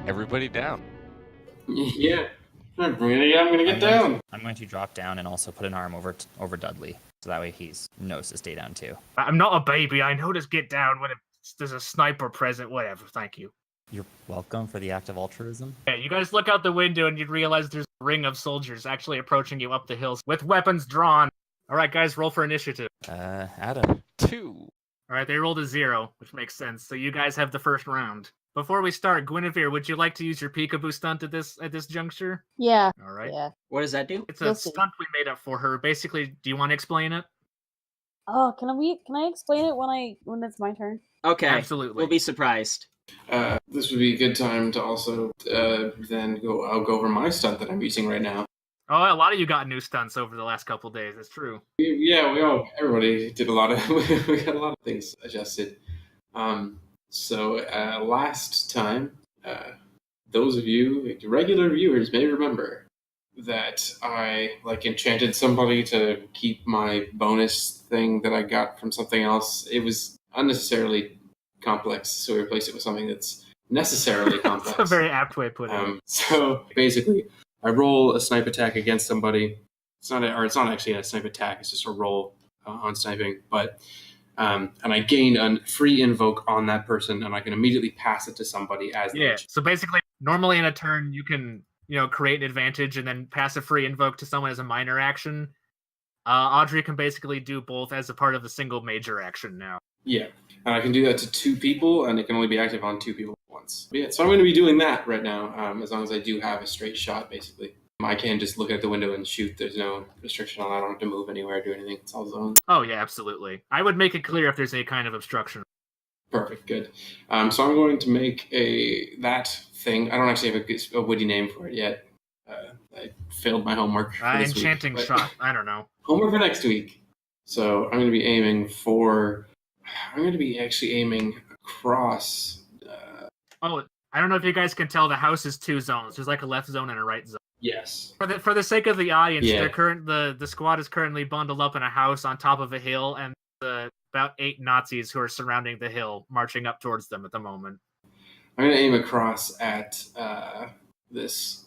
everybody down. Yeah. I'm gonna get down. I'm going to drop down and also put an arm over Dudley, so that way he knows to stay down too. I'm not a baby. I know to get down when there's a sniper present. Whatever. Thank you. You're welcome for the act of altruism. Yeah, you guys look out the window and you realize there's a ring of soldiers actually approaching you up the hills with weapons drawn. All right, guys, roll for initiative. Adam. 2. All right, they rolled a 0, which makes sense. So you guys have the first round. Before we start, Guinevere, would you like to use your peekaboo stunt at this juncture? Yeah. All right. Yeah. What does that do? It's a stunt we made up for her. Basically, do you want to explain it? Oh, can I explain it when it's my turn? Okay. Absolutely. We'll be surprised. This would be a good time to also then I'll go over my stunt that I'm using right now. Oh, a lot of you got new stunts over the last couple days. That's true. Everybody did a lot of, we got a lot of things adjusted. So last time, those of you regular viewers may remember that I enchanted somebody to keep my bonus thing that I got from something else. It was unnecessarily complex, so we replaced it with something that's necessarily complex. That's a very apt way to put it. So basically, I roll a snipe attack against somebody. It's not actually a snipe attack. It's just a roll on sniping. But and I gain a free invoke on that person, and I can immediately pass it to somebody as So basically, normally in a turn, you can create an advantage and then pass a free invoke to someone as a minor action. Audrey can basically do both as a part of the single major action now. Yeah, and I can do that to 2 people, and it can only be active on 2 people at once. But yeah, so I'm going to be doing that right now, as long as I do have a straight shot, basically. I can just look at the window and shoot. There's no restriction on that. I don't have to move anywhere or do anything. It's all zone. Oh, yeah, absolutely. I would make it clear if there's any kind of obstruction. Perfect, good. So I'm going to make that thing. I don't actually have a witty name for it yet. I failed my homework for this enchanting week, shot. I don't know. Homework for next week. So I'm going to be aiming for... I'm going to be actually aiming across... I don't know if you guys can tell, the house is 2 zones. There's like a left zone and a right zone. Yes. For the sake of the audience, Yeah. the squad is currently bundled up in a house on top of a hill, and about 8 Nazis who are surrounding the hill, marching up towards them at the moment. I'm going to aim across at this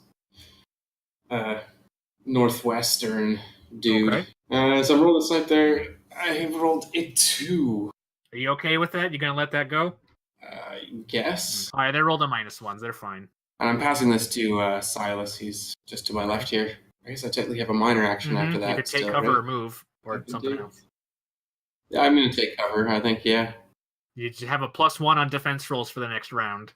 northwestern dude. Okay. So I'm rolling a snipe there. I have rolled a 2. Are you okay with that? You gonna let that go? I guess. All right, they rolled a -1s. They're fine. And I'm passing this to Silas. He's just to my left here. I guess I technically have a minor action after that. You could take still, cover right? or move, or something else. Yeah, I'm going to take cover, I think, yeah. You have a +1 on defense rolls for the next round.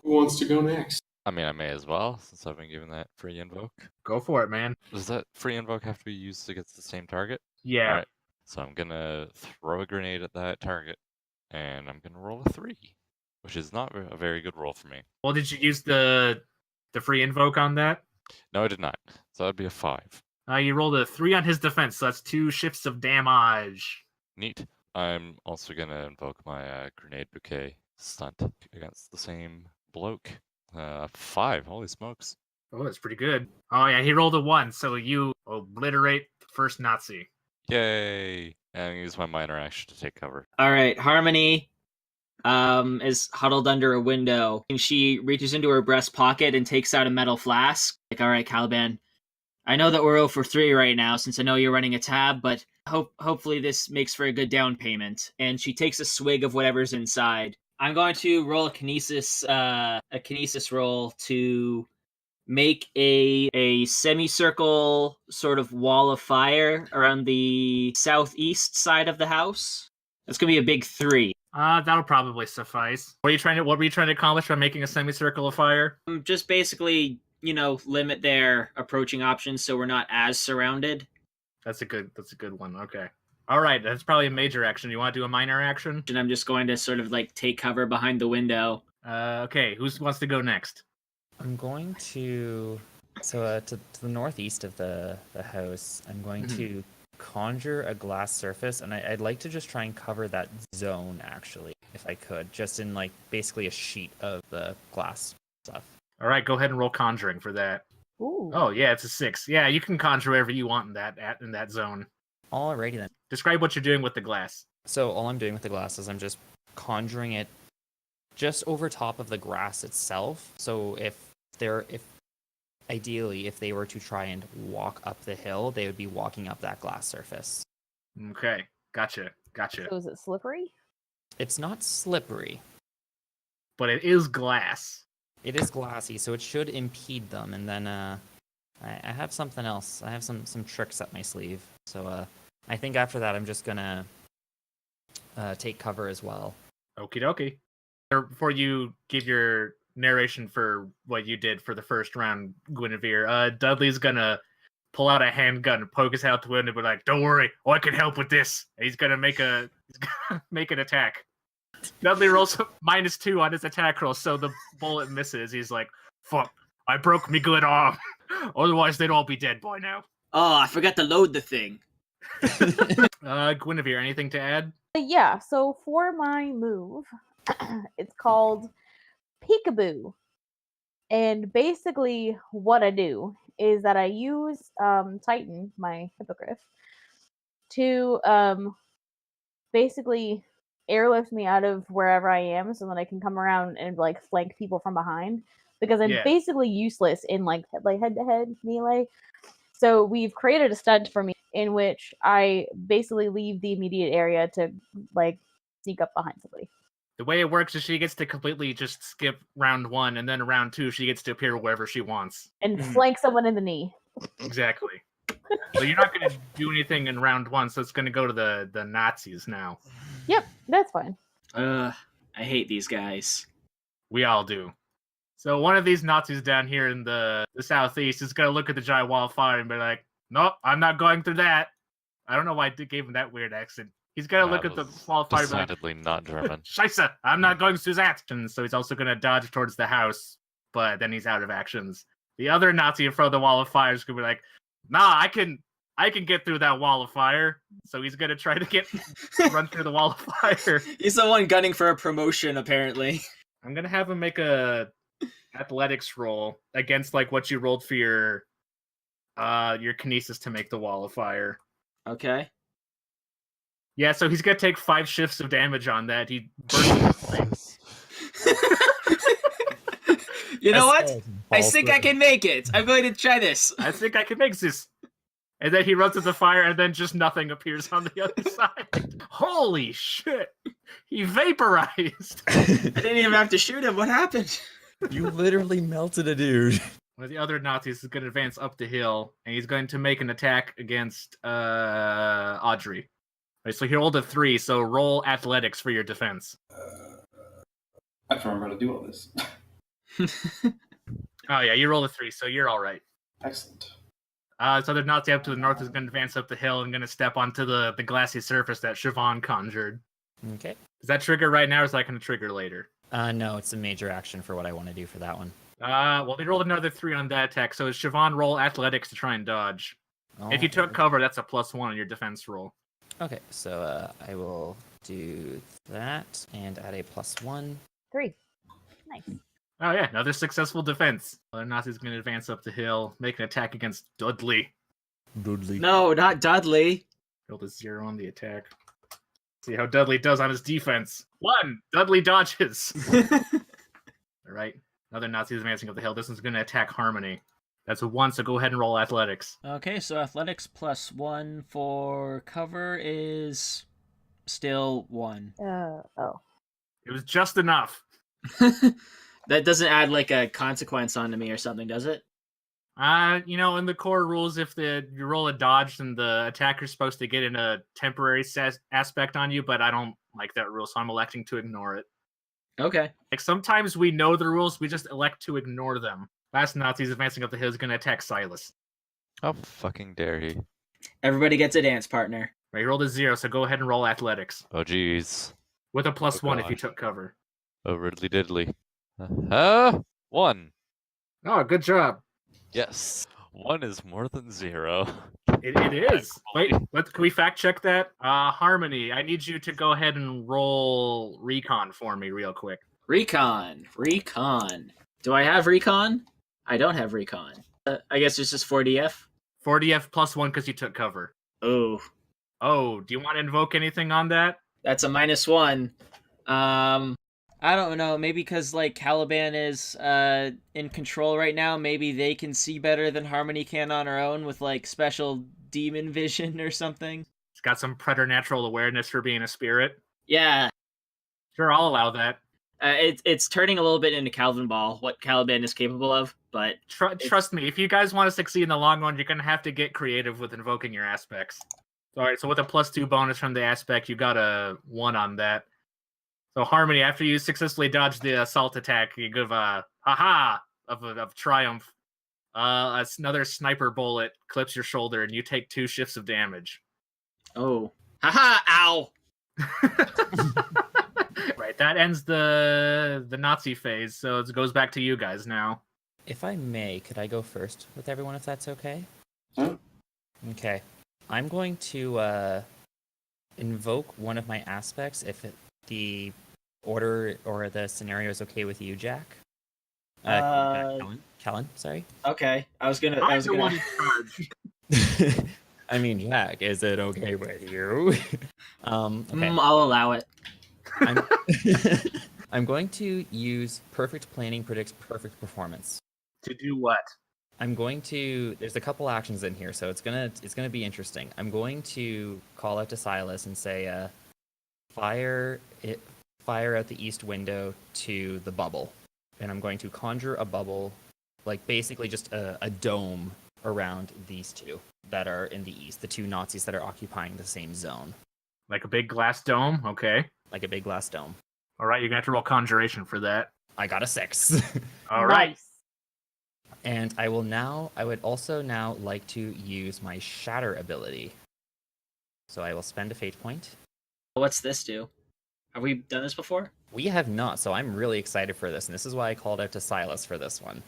Who wants to go next? I mean, I may as well, since I've been given that free invoke. Go for it, man. Does that free invoke have to be used against the same target? Yeah. All right. So I'm going to throw a grenade at that target, and I'm going to roll a 3, which is not a very good roll for me. Well, did you use the free invoke on that? No, I did not. So that'd be a 5. You rolled a 3 on his defense, so that's 2 shifts of damage. Neat. I'm also going to invoke my grenade bouquet stunt against the same bloke. 5. Holy smokes. Oh, that's pretty good. Oh, yeah, he rolled a 1, so you obliterate the first Nazi. Yay! And I use my minor action to take cover. All right, Harmony is huddled under a window, and she reaches into her breast pocket and takes out a metal flask. Like, all right, Caliban, I know that we're 0 for 3 right now, since I know you're running a tab, but hopefully this makes for a good down payment. And she takes a swig of whatever's inside. I'm going to roll a kinesis roll to make a semicircle sort of wall of fire around the southeast side of the house. That's gonna be a big 3. That'll probably suffice. What were you trying to accomplish by making a semicircle of fire? Just basically, limit their approaching options so we're not as surrounded. That's a good one. Okay. All right, that's probably a major action. You want to do a minor action? And I'm just going to sort of take cover behind the window. Okay, who wants to go next? I'm going to... So to the northeast of the house, I'm going to conjure a glass surface, and I'd like to just try and cover that zone, actually, if I could, just in basically a sheet of the glass stuff. All right, go ahead and roll conjuring for that. Ooh. Oh yeah, it's a 6. Yeah, you can conjure wherever you want in that zone. Alrighty then. Describe what you're doing with the glass. So all I'm doing with the glass is I'm just conjuring it just over top of the grass itself. So ideally, if they were to try and walk up the hill, they would be walking up that glass surface. Okay, gotcha. So is it slippery? It's not slippery. But it is glass. It is glassy, so it should impede them. And then I have something else. I have some tricks up my sleeve. So I think after that, I'm just gonna take cover as well. Okie dokie. Before you give your narration for what you did for the first round, Guinevere, Dudley's gonna pull out a handgun, poke his head out the window, and be like, "Don't worry, I can help with this." And he's gonna make an attack. Dudley rolls -2 on his attack roll, so the bullet misses. He's like, "Fuck, I broke me good arm. Otherwise, they'd all be dead by now." Oh, I forgot to load the thing. Guinevere, anything to add? Yeah, so for my move, it's called Peekaboo. And basically what I do is that I use Titan, my hippogriff, to basically airlift me out of wherever I am so that I can come around and like flank people from behind. Because I'm basically useless in like head-to-head melee. So we've created a stunt for me in which I basically leave the immediate area to like sneak up behind somebody. The way it works is she gets to completely just skip round 1, and then round 2 she gets to appear wherever she wants. And flank someone in the knee. Exactly. So you're not going to do anything in round 1, so it's going to go to the Nazis now. Yep, that's fine. I hate these guys. We all do. So one of these Nazis down here in the southeast is going to look at the giant wall of fire and be like, "Nope, I'm not going through that." I don't know why I gave him that weird accent. He's going to look at the wall of fire and be like, Decidedly not German. "Scheisse, I'm not going through that." And so he's also going to dodge towards the house, but then he's out of actions. The other Nazi in front of the wall of fire is going to be like, "Nah, I can get through that wall of fire." So he's going to try to run through the wall of fire. He's the one gunning for a promotion, apparently. I'm going to have him make a athletics roll against like what you rolled for your kinesis to make the wall of fire. Okay. Yeah, so he's gonna take 5 shifts of damage on that. He burns. You know what? I think I can make it. I'm going to try this. I think I can make this. And then he runs to the fire, and then just nothing appears on the other side. Holy shit! He vaporized. I didn't even have to shoot him. What happened? You literally melted a dude. One of the other Nazis is going to advance up the hill, and he's going to make an attack against Audrey. Right, so he rolled a 3, so roll athletics for your defense. I have to remember how to do all this. Oh yeah, you rolled a 3, so you're all right. Excellent. So the Nazi up to the north is going to advance up the hill and going to step onto the glassy surface that Siobhan conjured. Okay. Does that trigger right now, or is that going to trigger later? No, it's a major action for what I want to do for that one. Well, they rolled another 3 on that attack, so Siobhan roll athletics to try and dodge. If you took cover, that's a +1 on your defense roll. Okay, so I will do that and add a +1. 3. Nice. Oh yeah, another successful defense. The Nazi's going to advance up the hill, make an attack against Dudley. Dudley. No, not Dudley. Rolled a 0 on the attack. See how Dudley does on his defense. 1, Dudley dodges. All right, another Nazi is advancing up the hill. This one's going to attack Harmony. That's a 1, so go ahead and roll athletics. Okay, so athletics +1 for cover is still 1. Oh. It was just enough. That doesn't add like a consequence onto me or something, does it? In the core rules, if you roll a dodge, then the attacker's supposed to get in a temporary aspect on you, but I don't like that rule, so I'm electing to ignore it. Okay. Like, sometimes we know the rules, we just elect to ignore them. Last Nazi's advancing up the hill is going to attack Silas. How fucking dare he? Everybody gets a dance partner. Right, he rolled a 0, so go ahead and roll athletics. Oh jeez. With a +1 if you God. took cover. Oh riddly diddly. 1. Oh, good job. Yes. 1 is more than 0. It is. Wait, can we fact check that? Harmony, I need you to go ahead and roll recon for me real quick. Recon. Do I have recon? I don't have recon. I guess it's just 4DF. 4DF +1 because you took cover. Oh, Oh, do you want to invoke anything on that? that's a -1. I don't know. Maybe because like Caliban is in control right now. Maybe they can see better than Harmony can on her own with like special demon vision or something. It's got some preternatural awareness for being a spirit. Yeah, Sure, I'll allow that. it's turning a little bit into Calvin Ball, what Caliban is capable of. But Trust me, if you guys want to succeed in the long run, you're gonna have to get creative with invoking your aspects. All right, so with a +2 bonus from the aspect, you got a 1 on that. So Harmony, after you successfully dodge the assault attack, you give a haha of triumph. Another sniper bullet clips your shoulder, and you take 2 shifts of damage. oh, haha, ow! Right, that ends the Nazi phase. So it goes back to you guys now. If I may, could I go first with everyone if that's okay? Oh. Okay. I'm going to invoke one of my aspects if the order or the scenario is okay with you, Jack. Kellen, sorry. Okay, I was gonna. I'm the one in charge. I mean, Jack, is it okay with you? Okay. I'll allow it. I'm going to use perfect planning predicts perfect performance. To do what? I'm going to. There's a couple actions in here, so it's gonna be interesting. I'm going to call out to Silas and say, fire out the east window to the bubble, and I'm going to conjure a bubble, like basically just a dome around these two that are in the east, the 2 Nazis that are occupying the same zone. Like a big glass dome? Okay. Like a big glass dome. All right, you're going to have to roll conjuration for that. I got a 6. All right. Nice. And I would also now like to use my shatter ability. So I will spend a fate point. What's this do? Have we done this before? We have not, so I'm really excited for this, and this is why I called out to Silas for this one.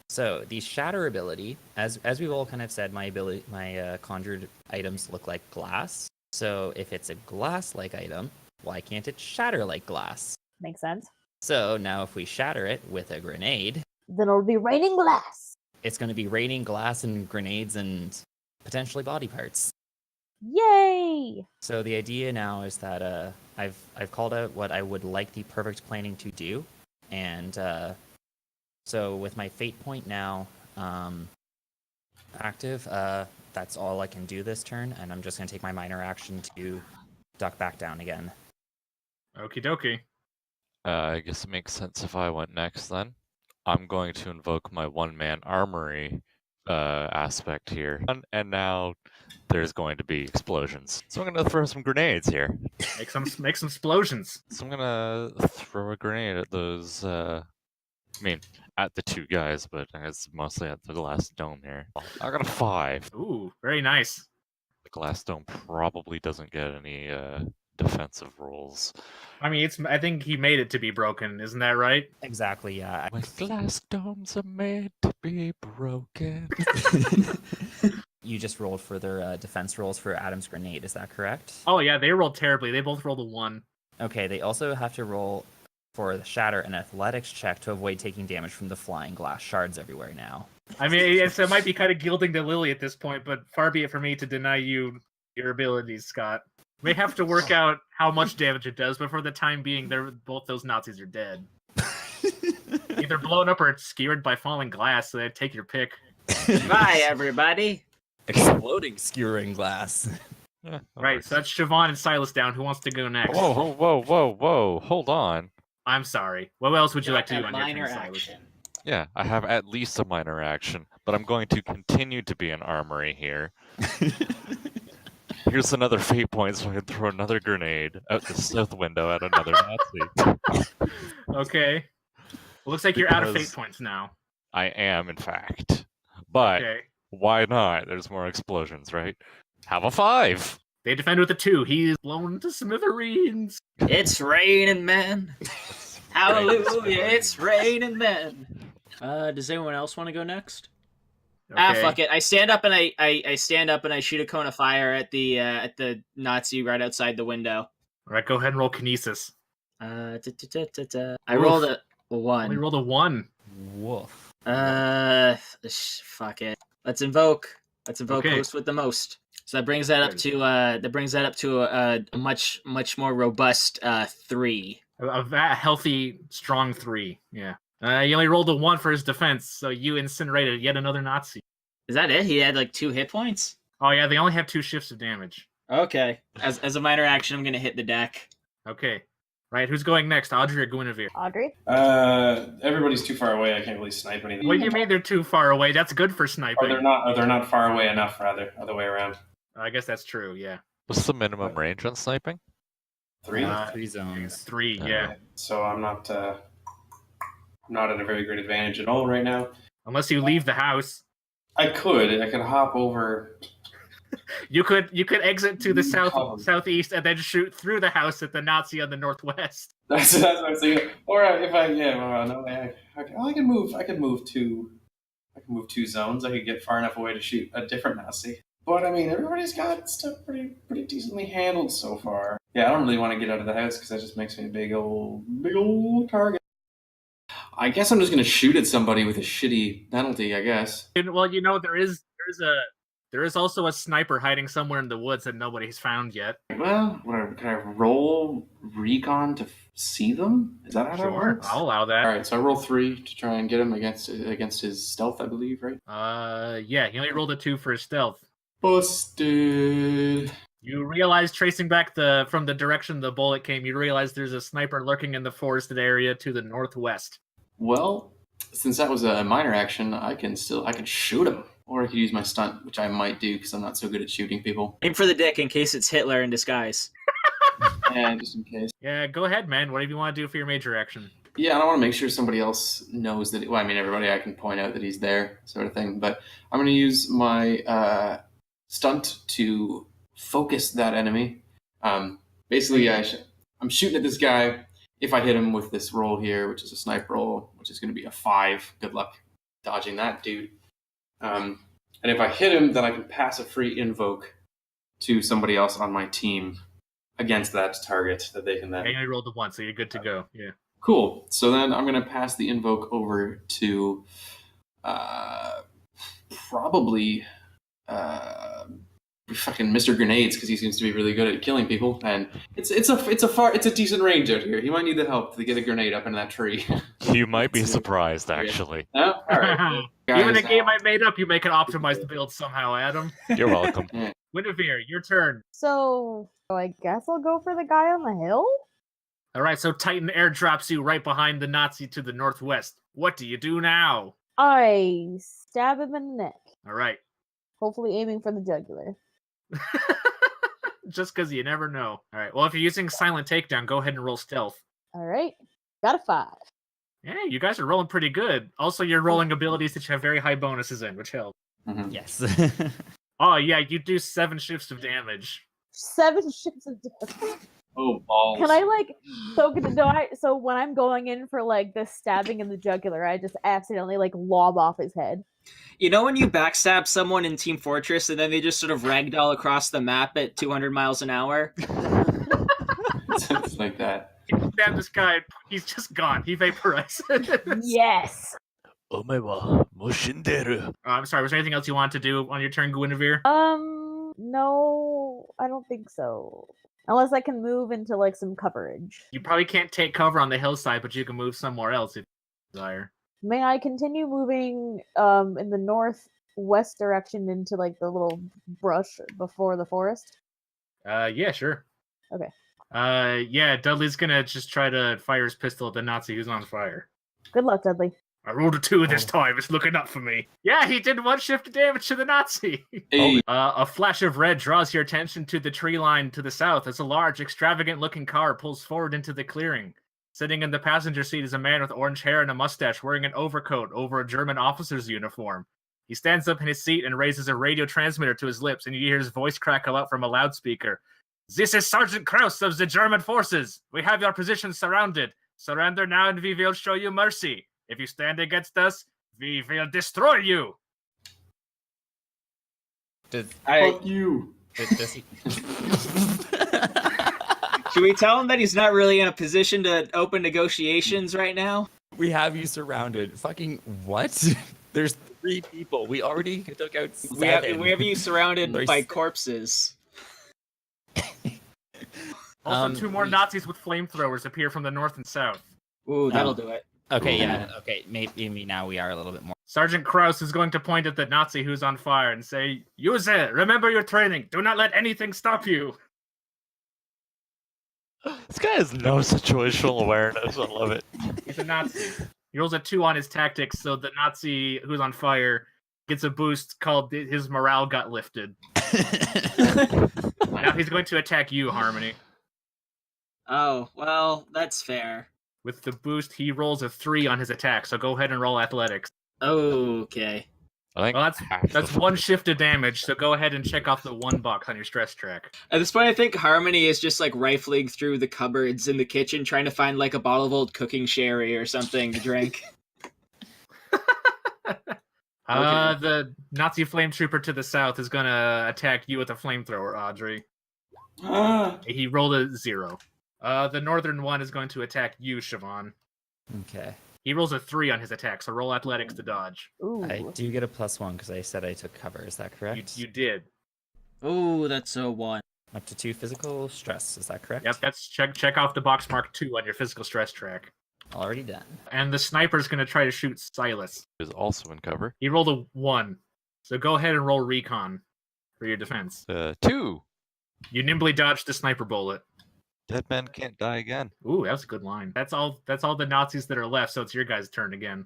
So the shatter ability, as we've all kind of said, my conjured items look like glass. So if it's a glass-like item, why can't it shatter like glass? Makes sense. So now if we shatter it with a grenade, Then it'll be raining glass. it's going to be raining glass and grenades and potentially body parts. Yay! So the idea now is that I've called out what I would like the perfect planning to do, and so with my fate point now active, that's all I can do this turn, and I'm just going to take my minor action to duck back down again. Okie dokie. I guess it makes sense if I went next then. I'm going to invoke my one-man armory aspect here. And now there's going to be explosions. So I'm going to throw some grenades here. Make some explosions. So I'm going to throw a grenade at those, at the 2 guys, but it's mostly at the glass dome here. I got a 5. Ooh, very nice. The glass dome probably doesn't get any defensive rolls. I mean, I think he made it to be broken, isn't that right? Exactly, yeah. When glass domes are made to be broken. You just rolled for their defense rolls for Adam's grenade, is that correct? Oh yeah, they rolled terribly. They both rolled a 1. Okay, they also have to roll for the shatter an athletics check to avoid taking damage from the flying glass shards everywhere now. I mean, it might be kind of gilding the lily at this point, but far be it for me to deny you your abilities, Scott. We have to work out how much damage it does, but for the time being, both those Nazis are dead. Either blown up or skewered by falling glass, so take your pick. Bye, everybody. Exploding skewering glass. Yeah, that Right, works. so that's Siobhan and Silas down. Who wants to go next? Whoa, hold on. I'm sorry. What else would you like to do A on your minor turn, Silas? action. Yeah, I have at least a minor action, but I'm going to continue to be an armory here. Here's another fate point, so I can throw another grenade out the south window at another Nazi. Okay. Well, looks like you're out of fate Because- points now. I am, in fact. But Okay. why not? There's more explosions, right? Have a 5! They defend with a 2. He's blown to smithereens. It's raining men. Hallelujah, it's raining men. Does anyone else want to go next? Okay. Fuck it. I stand up and I stand up and I shoot a cone of fire at the Nazi right outside the window. All right, go ahead and roll kinesis. I Oof. rolled a Only 1. rolled a 1. Woof. Fuck it. Let's invoke Okay. host with the most. So that brings that up to a much more robust 3. A healthy, strong 3. Yeah. He only rolled a 1 for his defense, so you incinerated yet another Nazi. Is that it? He had like 2 hit points? Oh yeah, they only have 2 shifts of damage. Okay. As a minor action, I'm gonna hit the deck. Okay. Right, who's going next, Audrey or Guinevere? Audrey? Everybody's too far away. I can't really snipe anything. What do you mean they're too far away? That's good for Or sniping. they're not far away enough, rather. Other way around. I guess that's true, yeah. What's the minimum range on sniping? 3? 3 zones. 3, yeah. So I'm not at a very great advantage at all right now. Unless you leave the house. I could hop over. You could exit to the southeast and then shoot through the house at the Nazi on the northwest. That's what I'm saying. Or if I can move 2 zones. I could get far enough away to shoot a different Nazi. But I mean, everybody's got stuff pretty decently handled so far. Yeah, I don't really want to get out of the house because that just makes me a big old target. I guess I'm just gonna shoot at somebody with a shitty penalty. I guess. Well, there is also a sniper hiding somewhere in the woods that nobody's found yet. Well, can I roll recon to see them? Is that how that works? I'll allow that. All right, so I roll 3 to try and get him against his stealth, I believe, right? Yeah, he only rolled a 2 for his stealth. Busted. You realize, tracing back from the direction the bullet came, you realize there's a sniper lurking in the forested area to the northwest. Well, since that was a minor action, I can shoot him. Or I could use my stunt, which I might do because I'm not so good at shooting people. Aim for the dick in case it's Hitler in disguise. Yeah, just in case. Yeah, go ahead, man. Whatever you want to do for your major action. Yeah, I want to make sure somebody else knows that. Well, I mean, everybody I can point out that he's there, sort of thing. But I'm going to use my stunt to focus that enemy. Basically, I'm shooting at this guy. If I hit him with this roll here, which is a snipe roll, which is going to be a 5. Good luck dodging that, dude. And if I hit him, then I can pass a free invoke to somebody else on my team against that target that they can then. Yeah, you only rolled a 1, so you're good to go. Yeah. Cool. So then I'm going to pass the invoke over to probably fucking Mr. Grenades because he seems to be really good at killing people, and it's a decent range out here. He might need the help to get a grenade up into that tree. You might be surprised, actually. Oh, all right. Even a game I made up, you make an optimized build somehow, Adam. You're welcome. Guinevere, your turn. So I guess I'll go for the guy on the hill? All right, so Titan airdrops you right behind the Nazi to the northwest. What do you do now? I stab him in the neck. All right. Hopefully aiming for the jugular. Just because you never know. All right, well, if you're using Silent Takedown, go ahead and roll stealth. All right. Got a 5. Yeah, you guys are rolling pretty good. Also, you're rolling abilities that you have very high bonuses in, which helps. Mm-hmm. Yes. Oh, yeah, you do 7 shifts of damage. 7 shifts of damage. Oh, balls. Can I so when I'm going in for like the stabbing in the jugular, I just accidentally like lob off his head? You know when you backstab someone in Team Fortress and then they just sort of ragdoll across the map at 200 miles an hour? It's like that. Stab this guy, he's just gone. He vaporized. Yes. I'm sorry, was there anything else you wanted to do on your turn, Guinevere? No, I don't think so. Unless I can move into like some coverage. You probably can't take cover on the hillside, but you can move somewhere else if you desire. May I continue moving in the northwest direction into like the little brush before the forest? Yeah, sure. Okay. Yeah, Dudley's gonna just try to fire his pistol at the Nazi who's on fire. Good luck, Dudley. I rolled a 2 this time. It's looking up for me. Yeah, he did 1 shift of damage to the Nazi. Hey. A flash of red draws your attention to the tree line to the south as a large, extravagant-looking car pulls forward into the clearing. Sitting in the passenger seat is a man with orange hair and a mustache wearing an overcoat over a German officer's uniform. He stands up in his seat and raises a radio transmitter to his lips, and you hear his voice crackle out from a loudspeaker. This is Sergeant Kraus of the German forces. We have your position surrounded. Surrender now and we will show you mercy. If you stand against us, we will destroy you. Fuck you. Does he... Should we tell him that he's not really in a position to open negotiations right now? We have you surrounded. Fucking what? There's 3 people. We already took out 7. We have you surrounded by corpses. Also, 2 more Nazis with flamethrowers appear from the north and south. Ooh, that'll do it. Okay, yeah, okay. Maybe now we are a little bit more. Sergeant Krauss is going to point at the Nazi who's on fire and say, "Use it! Remember your training! Do not let anything stop you!" This guy has no situational awareness. I love it. He's a Nazi. He rolls a 2 on his tactics, so the Nazi who's on fire gets a boost called his morale got lifted. Now he's going to attack you, Harmony. Oh, well, that's fair. With the boost, he rolls a 3 on his attack, so go ahead and roll athletics. Okay. I think Well, that's 1 shift of damage, so go ahead and check off the 1 box on your stress track. At this point, I think Harmony is just like rifling through the cupboards in the kitchen, trying to find like a bottle of old cooking sherry or something to drink. The Nazi flame trooper to the south is gonna attack you with a flamethrower, Audrey. He rolled a 0. The northern one is going to attack you, Siobhan. Okay. He rolls a 3 on his attack, so roll athletics to dodge. Ooh. I do get a +1 because I said I took cover. Is that correct? You did. Ooh, that's a 1. Up to 2 physical stress. Is that correct? Yep, that's check off the box mark 2 on your physical stress track. Already done. And the sniper's going to try to shoot Silas. Is also in cover. He rolled a 1. So go ahead and roll recon for your defense. 2. You nimbly dodged the sniper bullet. Dead men can't die again. Ooh, that was a good line. That's all the Nazis that are left, so it's your guys' turn again.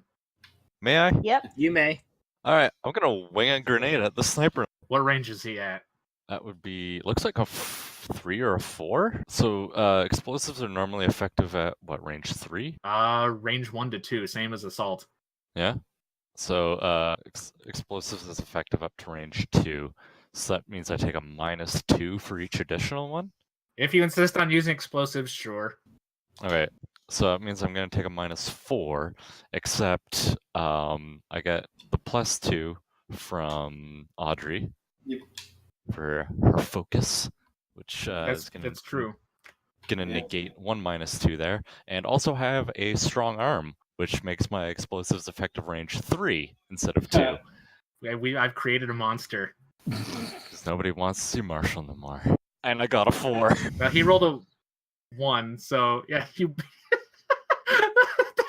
May I? Yep. You may. All right, I'm gonna wing a grenade at the sniper. What range is he at? That would be looks like a 3 or a 4. So explosives are normally effective at what, range 3? Range 1 to 2, same as assault. Yeah. So explosives is effective up to range 2. So that means I take a -2 for each additional one. If you insist on using explosives, sure. All right. So that means I'm going to take a -4, except I get the +2 from Audrey for her focus, which is going that's true. to negate 1 -2 there, and also have a strong arm, which makes my explosives effective range 3 instead of 2. I've created a monster. Because nobody wants to see Marshall no more. And I got a 4. Well, he rolled a 1, so yeah, you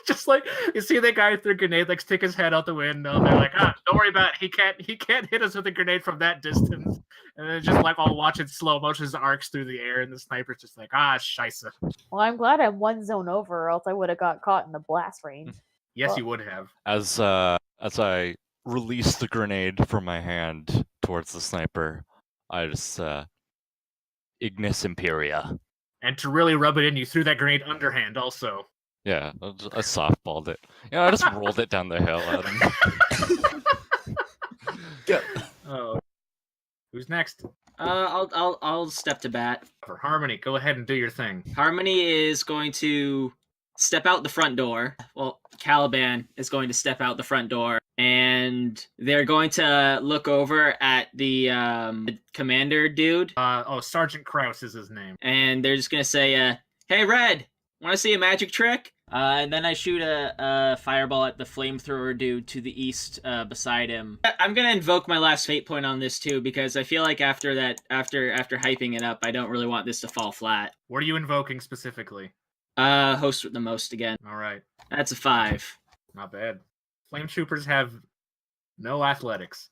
just like you see the guy with the grenade like stick his head out the window. And they're like, don't worry about it. He can't hit us with a grenade from that distance. And then just like I'll watch it slow motion as it arcs through the air, and the sniper's just like, scheisse. Well, I'm glad I'm 1 zone over, or else I would have got caught in the blast range. Yes, you would have. As I release the grenade from my hand towards the sniper, I just Ignis Imperia. And to really rub it in, you threw that grenade underhand also. Yeah, I softballed it. I just rolled it down the hill at him. Oh, who's next? I'll step to bat. For Harmony, go ahead and do your thing. Harmony is going to step out the front door. Well, Caliban is going to step out the front door, and they're going to look over at the commander dude. Sergeant Krauss is his name. And they're just going to say, hey, Red, want to see a magic trick? And then I shoot a fireball at the flamethrower dude to the east beside him. I'm going to invoke my last fate point on this, too, because I feel like after hyping it up, I don't really want this to fall flat. What are you invoking specifically? Host with the most again. All right. That's a 5. Not bad. Flame troopers have no athletics.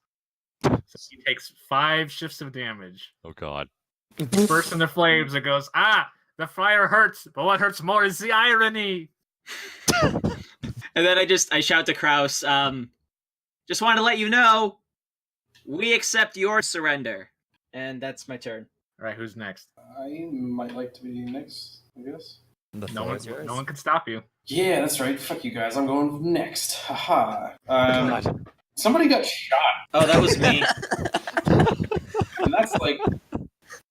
So he takes 5 shifts of damage. Oh god. Bursts in the flames and goes, the fire hurts, but what hurts more is the irony. And then I shout to Kraus, just want to let you know, we accept your surrender. And that's my turn. All right, who's next? I might like to be next, I guess. No one can stop you. Yeah, that's right. Fuck you guys. I'm going next. Haha. Somebody got shot. Oh, that was me. And that's like...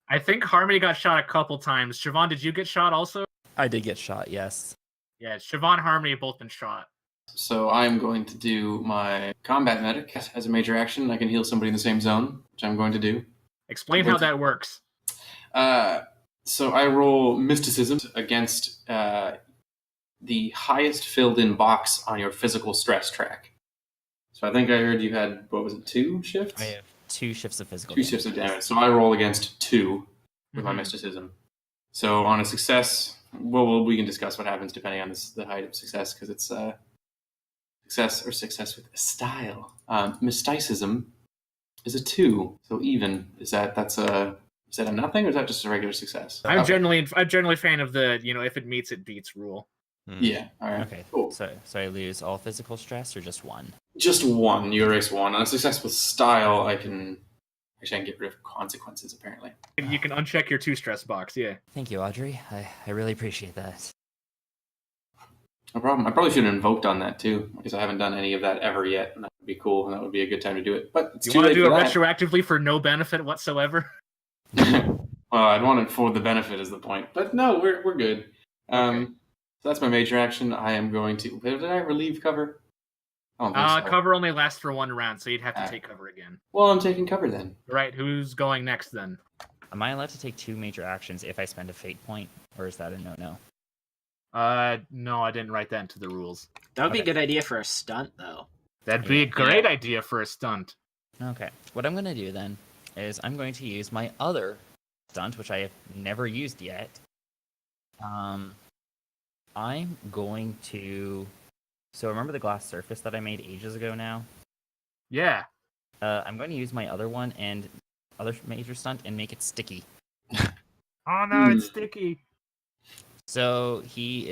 I think Harmony got shot a couple times. Siobhan, did you get shot also? I did get shot, yes. Yeah, Siobhan and Harmony have both been shot. So I'm going to do my combat medic as a major action. I can heal somebody in the same zone, which I'm going to do. Explain how that works. So I roll mysticism against the highest filled-in box on your physical stress track. So I think I heard you had, 2 shifts? I have 2 shifts of physical 2 shifts of damage. So I roll against 2 with my mysticism. So on a success, well, we can discuss what happens depending on the height of success, because it's success with style. Mysticism is a 2, so even. Is that a nothing, or is that just a regular success? I'm generally a fan of the if it meets it beats rule. Yeah. All right. Okay. Cool. So I lose all physical stress or just one? Just 1. You erase 1. On a success with style, I can get rid of consequences. Apparently. You can uncheck your 2 stress box. Yeah. Thank you, Audrey. I really appreciate that. No problem. I probably should have invoked on that too, because I haven't done any of that ever yet, and that would be cool, and that would be a good time to do it. But it's You too want to late do it for that. retroactively for no benefit whatsoever? Well, I'd want it for the benefit is the point. But no, we're good. Okay. So that's my major action. I am going to. Did I relieve cover? I don't think so. Cover only lasts for 1 round, so you'd have to take cover again. Well, I'm taking cover then. Right, who's going next then? Am I allowed to take 2 major actions if I spend a fate point, or is that a no-no? No, I didn't write that into the rules. That would be a Okay. good idea for a stunt, though. That'd be a great idea for a stunt. Okay. What I'm going to do then is I'm going to use my other stunt, which I have never used yet. I'm going to... So remember the glass surface that I made ages ago now? Yeah. I'm going to use my other one and other major stunt and make it sticky. Oh no, it's sticky. So he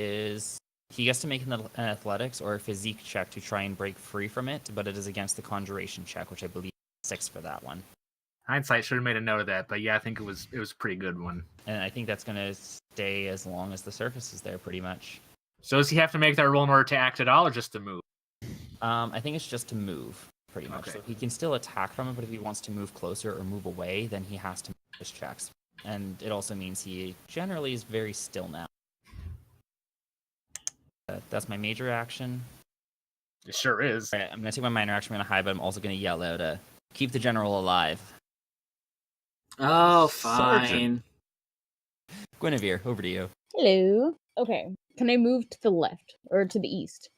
gets to make an athletics or a physique check to try and break free from it, but it is against the conjuration check, which I believe is 6 for that one. Hindsight should have made a note of that, but yeah, I think it was a pretty good one. And I think that's going to stay as long as the surface is there, pretty much. So does he have to make that roll in order to act at all, or just to move? I think it's just to move, pretty much. Okay. So he can still attack from it, but if he wants to move closer or move away, then he has to make his checks. And it also means he generally is very still now. That's my major action. It sure is. All right, I'm going to take my minor action, I'm going to hide, but I'm also going to yell out, keep the general alive. Oh, fine. Sergeant. Guinevere, over to you. Hello. Okay. Can I move to the left or to the east?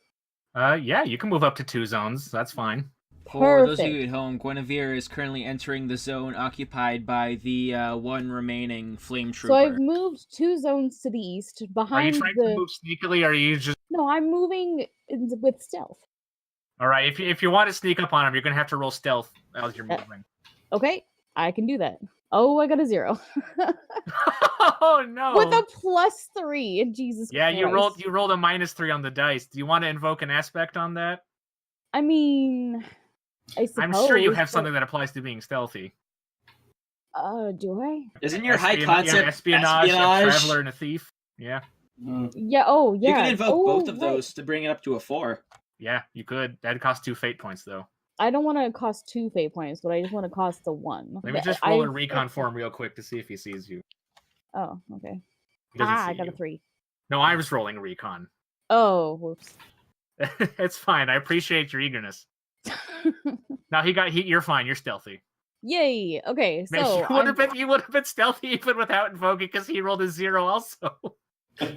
Yeah, you can move up to 2 zones. That's fine. For those of Perfect. you at home, Guinevere is currently entering the zone occupied by the one remaining flame trooper. So I've moved 2 zones to the east Are you behind trying the. to move sneakily, or are you just... No, I'm moving with stealth. All right, if you want to sneak up on him, you're going to have to roll stealth as you're moving. Okay, I can do that. Oh, I got a 0 Oh, no. with a +3. Jesus. Yeah, you Christ. rolled a -3 on the dice. Do you want to invoke an aspect on that? I mean, I suppose. I'm sure you have but- something that applies to being stealthy. Do I? Isn't your high Yeah, concept espionage, a traveler, and a thief? Yeah. Yeah. Oh, yeah. You can invoke both of right. those to bring it up to a 4. Yeah, you could. That'd cost 2 fate points, though. I don't want to cost 2 fate points, but I just want to cost the 1. Let me just roll a recon for him real quick to see if he sees you. Oh, okay. He doesn't see I got you. a 3. No, I was rolling recon. Oh, whoops. It's fine. I appreciate your eagerness. Now you're fine. You're stealthy. Yay. Okay, Man, so you would have been stealthy even without invoking because he rolled a 0 also. You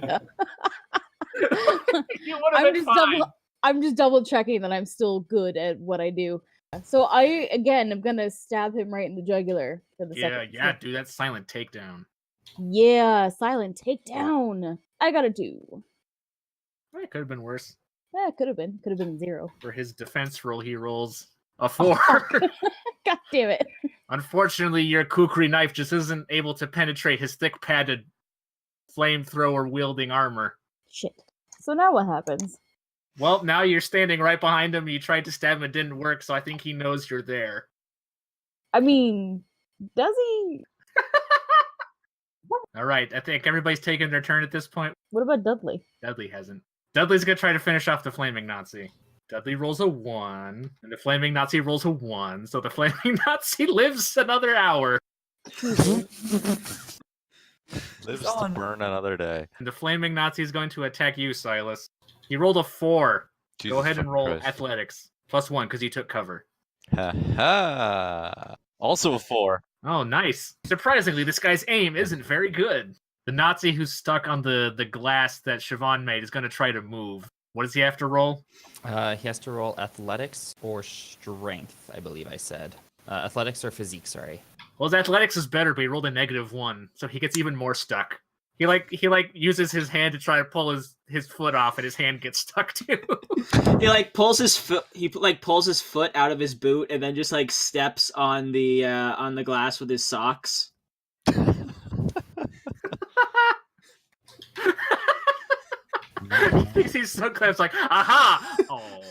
would have been fine. I'm just double checking that I'm still good at what I do. So I again am gonna stab him right in the jugular for the second. Yeah, dude, that's silent takedown. Yeah, silent takedown. I got a 2. It could have been worse. Yeah, could have been 0. For his defense roll, he rolls a 4. God damn it. Unfortunately, your kukri knife just isn't able to penetrate his thick padded flamethrower wielding armor. Shit. So now what happens? Well, now you're standing right behind him. You tried to stab him, it didn't work, so I think he knows you're there. I mean, does he? All right, I think everybody's taking their turn at this point. What about Dudley? Dudley hasn't. Dudley's gonna try to finish off the flaming Nazi. Dudley rolls a 1, and the flaming Nazi rolls a 1, so the flaming Nazi lives another hour. Lives to burn another day. And the flaming Nazi is going to attack you, Silas. He rolled a 4. Jesus Go ahead and fucking roll Christ. athletics. +1, because you took cover. Ha ha. Also a 4. Oh, nice. Surprisingly, this guy's aim isn't very good. The Nazi who's stuck on the glass that Siobhan made is going to try to move. What does he have to roll? He has to roll athletics or strength, I believe I said. Athletics or physique, sorry. Well, his athletics is better, but he rolled a -1, so he gets even more stuck. He uses his hand to try to pull his foot off, and his hand gets stuck too. He pulls his foot. He pulls his foot out of his boot, and then just steps on the glass with his socks. He thinks he's so clever. It's like, aha! Oh.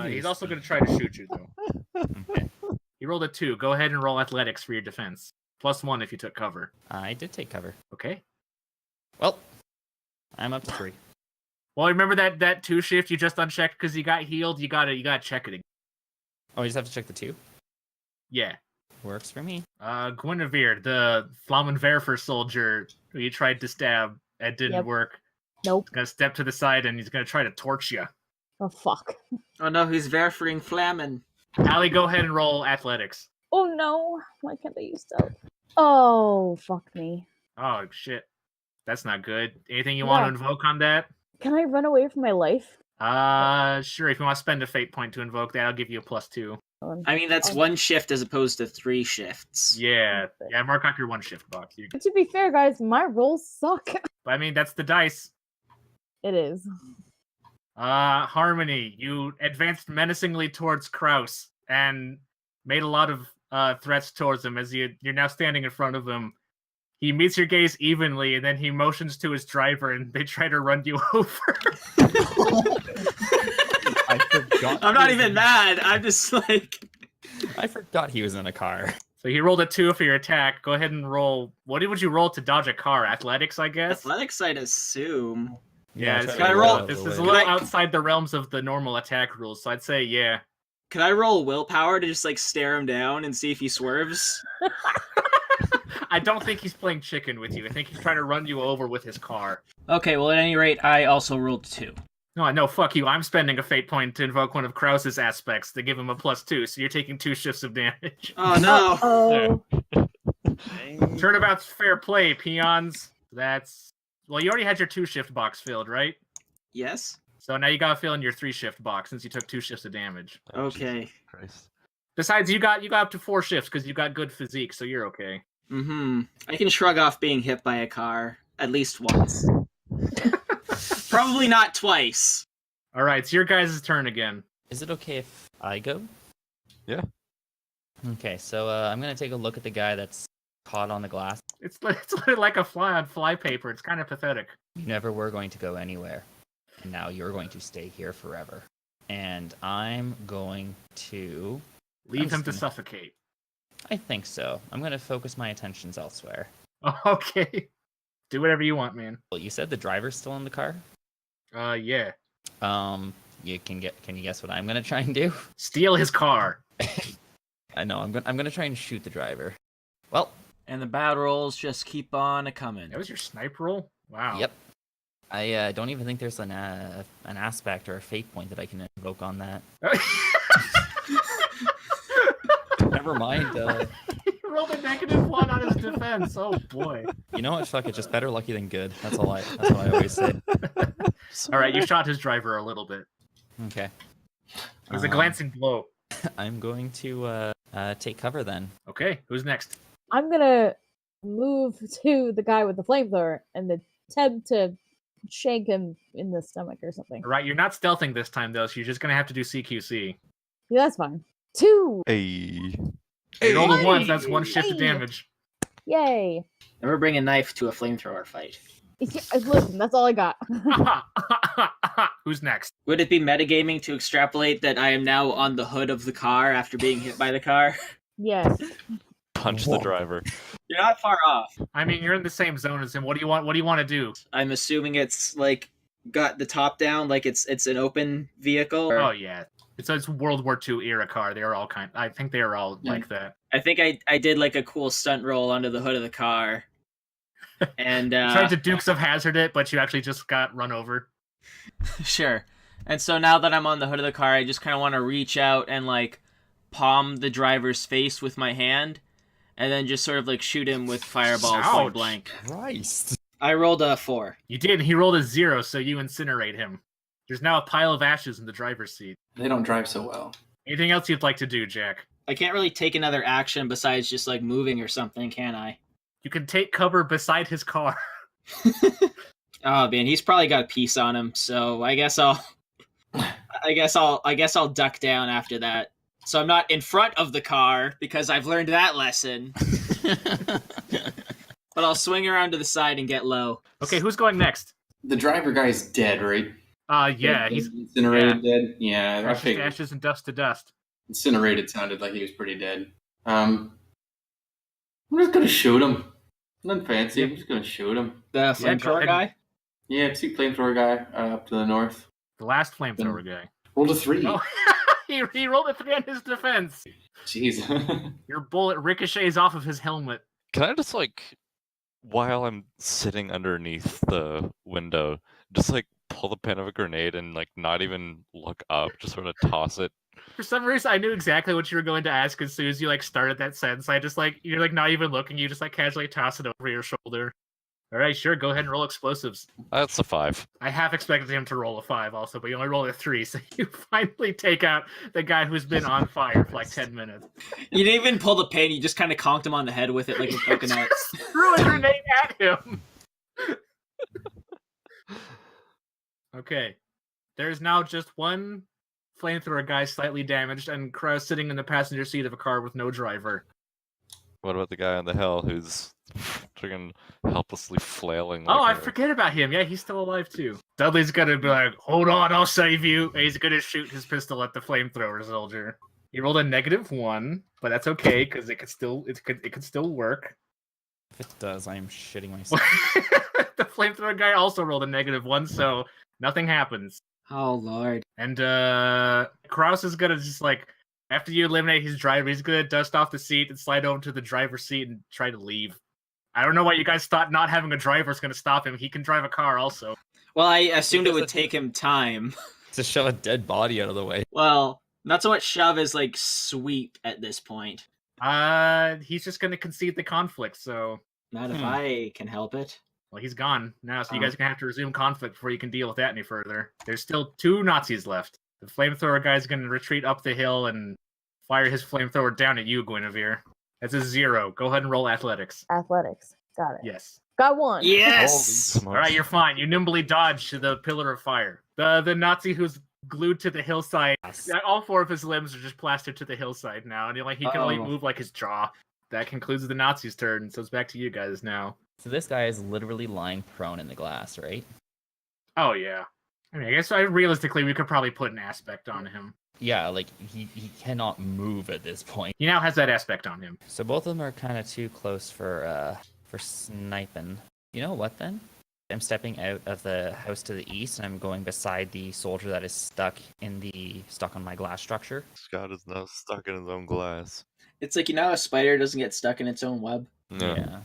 He's also going to try to shoot you, though. Okay. He rolled a 2. Go ahead and roll athletics for your defense. +1 if you took cover. I did take cover. Okay. Well, I'm up to 3. Well, remember that 2 shift you just unchecked because you got healed? You gotta check it again. Oh, you just have to check the 2? Yeah. Works for me. Guinevere, the Flammenwerfer soldier who you tried to stab, it didn't work. Nope. He's gonna step to the side and he's gonna try to torch you. Oh, fuck. Oh no, he's Werfering Flammen. Allie, go ahead and roll athletics. Oh, no. Why can't I use stealth? Oh, fuck me. Oh, shit. That's not good. Anything you want to invoke on that? Can I run away from my life? Sure. If you want to spend a fate point to invoke that, I'll give you a +2. I mean, that's 1 shift as opposed to 3 shifts. Yeah. Yeah, mark off your 1 shift box. To be fair, guys, my rolls suck. I mean, that's the dice. It is. Harmony, you advanced menacingly towards Kraus and made a lot of threats towards him as you're now standing in front of him. He meets your gaze evenly, and then he motions to his driver, and they try to run you over. I forgot. I'm not even mad. I'm just I forgot he was in a car. So he rolled a 2 for your attack. Go ahead and roll. What would you roll to dodge a car? Athletics, I guess? Athletics, I'd assume. Yeah, Can I roll? This is a little outside the realms of the normal attack rules, so I'd say yeah. Can I roll willpower to just stare him down and see if he swerves? I don't think he's playing chicken with you. I think he's trying to run you over with his car. Okay, well, at any rate, I also rolled 2. No, fuck you. I'm spending a fate point to invoke one of Kraus's aspects to give him a +2, so you're taking 2 shifts of damage. Oh, no. Oh. Turnabout's fair play, peons. Well, you already had your 2-shift box filled, right? Yes. So now you gotta fill in your 3-shift box since you took 2 shifts of damage. Okay. Christ. Besides, you got up to 4 shifts because you got good physique, so you're okay. I can shrug off being hit by a car at least once. Probably not twice. All right, it's your guys' turn again. Is it okay if I go? Yeah. Okay, so I'm gonna take a look at the guy that's caught on the glass. It's literally like a fly on fly paper. It's kind of pathetic. You never were going to go anywhere, and now you're going to stay here forever. And I'm going to leave him to suffocate. I think so. I'm going to focus my attentions elsewhere. Okay. Do whatever you want, man. Well, you said the driver's still in the car? Yeah. You can you guess what I'm going to try and do? Steal his car. I know. I'm going to try and shoot the driver. Well, and the bad rolls just keep on a-coming. That was your snipe roll? Wow. Yep. I don't even think there's an aspect or a fate point that I can invoke on that. Never mind. He rolled a -1 on his defense. Oh boy. You know what? Fuck it. Just better lucky than good. That's what I always say. All right, you shot his driver a little bit. Okay. It was a glancing blow. I'm going to take cover then. Okay, who's next? I'm gonna move to the guy with the flamethrower and attempt to shank him in the stomach or something. All right, you're not stealthing this time though, so you're just gonna have to do CQC. Yeah, that's fine. 2. Hey. You rolled a 1, so that's 1 shift of damage. Yay. Never bring a knife to a flamethrower fight. Listen, that's all I got. Who's next? Would it be metagaming to extrapolate that I am now on the hood of the car after being hit by the car? Yes. Punch the driver. You're not far off. I mean, you're in the same zone as him. What do you want to do? I'm assuming it's got the top down, it's an open vehicle. Oh yeah. It's World War II era car. They are all I think they are all like that. I think I did a cool stunt roll under the hood of the car. And tried to Dukes of Hazzard it, but you actually just got run over. Sure. And so now that I'm on the hood of the car, I just kind of want to reach out and palm the driver's face with my hand, and then just sort of shoot him with fireball point blank. Christ. I rolled a 4. You did. He rolled a 0, so you incinerate him. There's now a pile of ashes in the driver's seat. They don't drive so well. Anything else you'd like to do, Jack? I can't really take another action besides just moving or something, can I? You can take cover beside his car. Oh man, he's probably got a piece on him, so I guess I'll duck down after that. So I'm not in front of the car because I've learned that lesson. But I'll swing around to the side and get low. Okay, who's going next? The driver guy's dead, right? Yeah, he's incinerated, dead. Yeah, I ashes to figured. ashes and dust to dust. Incinerated sounded like he was pretty dead. I'm just gonna shoot him. Nothing fancy. I'm just gonna shoot him. The go flamethrower ahead. guy? Yeah, see flamethrower guy up to the north. The last flamethrower guy. Rolled a 3. Oh, he rolled a 3 on his defense. Jeez. Your bullet ricochets off of his helmet. Can I just while I'm sitting underneath the window, just pull the pin of a grenade and not even look up, just sort of toss it? For some reason, I knew exactly what you were going to ask as soon as you started that sentence. I just you're not even looking. You just casually toss it over your shoulder. All right, sure. Go ahead and roll explosives. That's a 5. I half expected him to roll a 5 also, but you only rolled a 3, so you finally take out the guy who's been on fire for 10 minutes. You didn't even pull the pin, you just kind of conked him on the head with it like a coconut. Threw a grenade at him. Okay. There's now just one flamethrower guy slightly damaged and Krause sitting in the passenger seat of a car with no driver. What about the guy on the hill who's freaking helplessly flailing? Oh, I forget about him. Yeah, he's still alive too. Dudley's gonna be like, "Hold on, I'll save you." And he's gonna shoot his pistol at the flamethrower soldier. He rolled a -1, but that's okay because it could still work. If it does, I am shitting myself. The flamethrower guy also rolled a -1, so nothing happens. Oh lord. And Krause is gonna just after you eliminate his driver, he's gonna dust off the seat and slide over to the driver's seat and try to leave. I don't know why you guys thought not having a driver is gonna stop him. He can drive a car also. Well, I assumed it would take him time. To shove a dead body out of the way. Well, not so much shove as sweep at this point. He's just gonna concede the conflict, so Not if I can help it. well, he's gone now, so you guys are gonna have to resume conflict before you can deal with that any further. There's still 2 Nazis left. The flamethrower guy's gonna retreat up the hill and fire his flamethrower down at you, Guinevere. That's a 0. Go ahead and roll athletics. Athletics. Got it. Yes. Got 1. Yes! Holy All right, smokes. you're fine. You nimbly dodge to the pillar of fire. The Nazi who's glued to the hillside. All 4 of his limbs are just plastered to the hillside now, and he can only move his jaw. That concludes the Nazi's turn, so it's back to you guys now. So this guy is literally lying prone in the glass, right? Oh yeah. I mean, I guess realistically we could probably put an aspect on him. Yeah, he cannot move at this point. He now has that aspect on him. So both of them are kind of too close for sniping. You know what then? I'm stepping out of the house to the east, and I'm going beside the soldier that is stuck on my glass structure. Scott is now stuck in his own glass. It's how a spider doesn't get stuck in its own web. No. Yeah.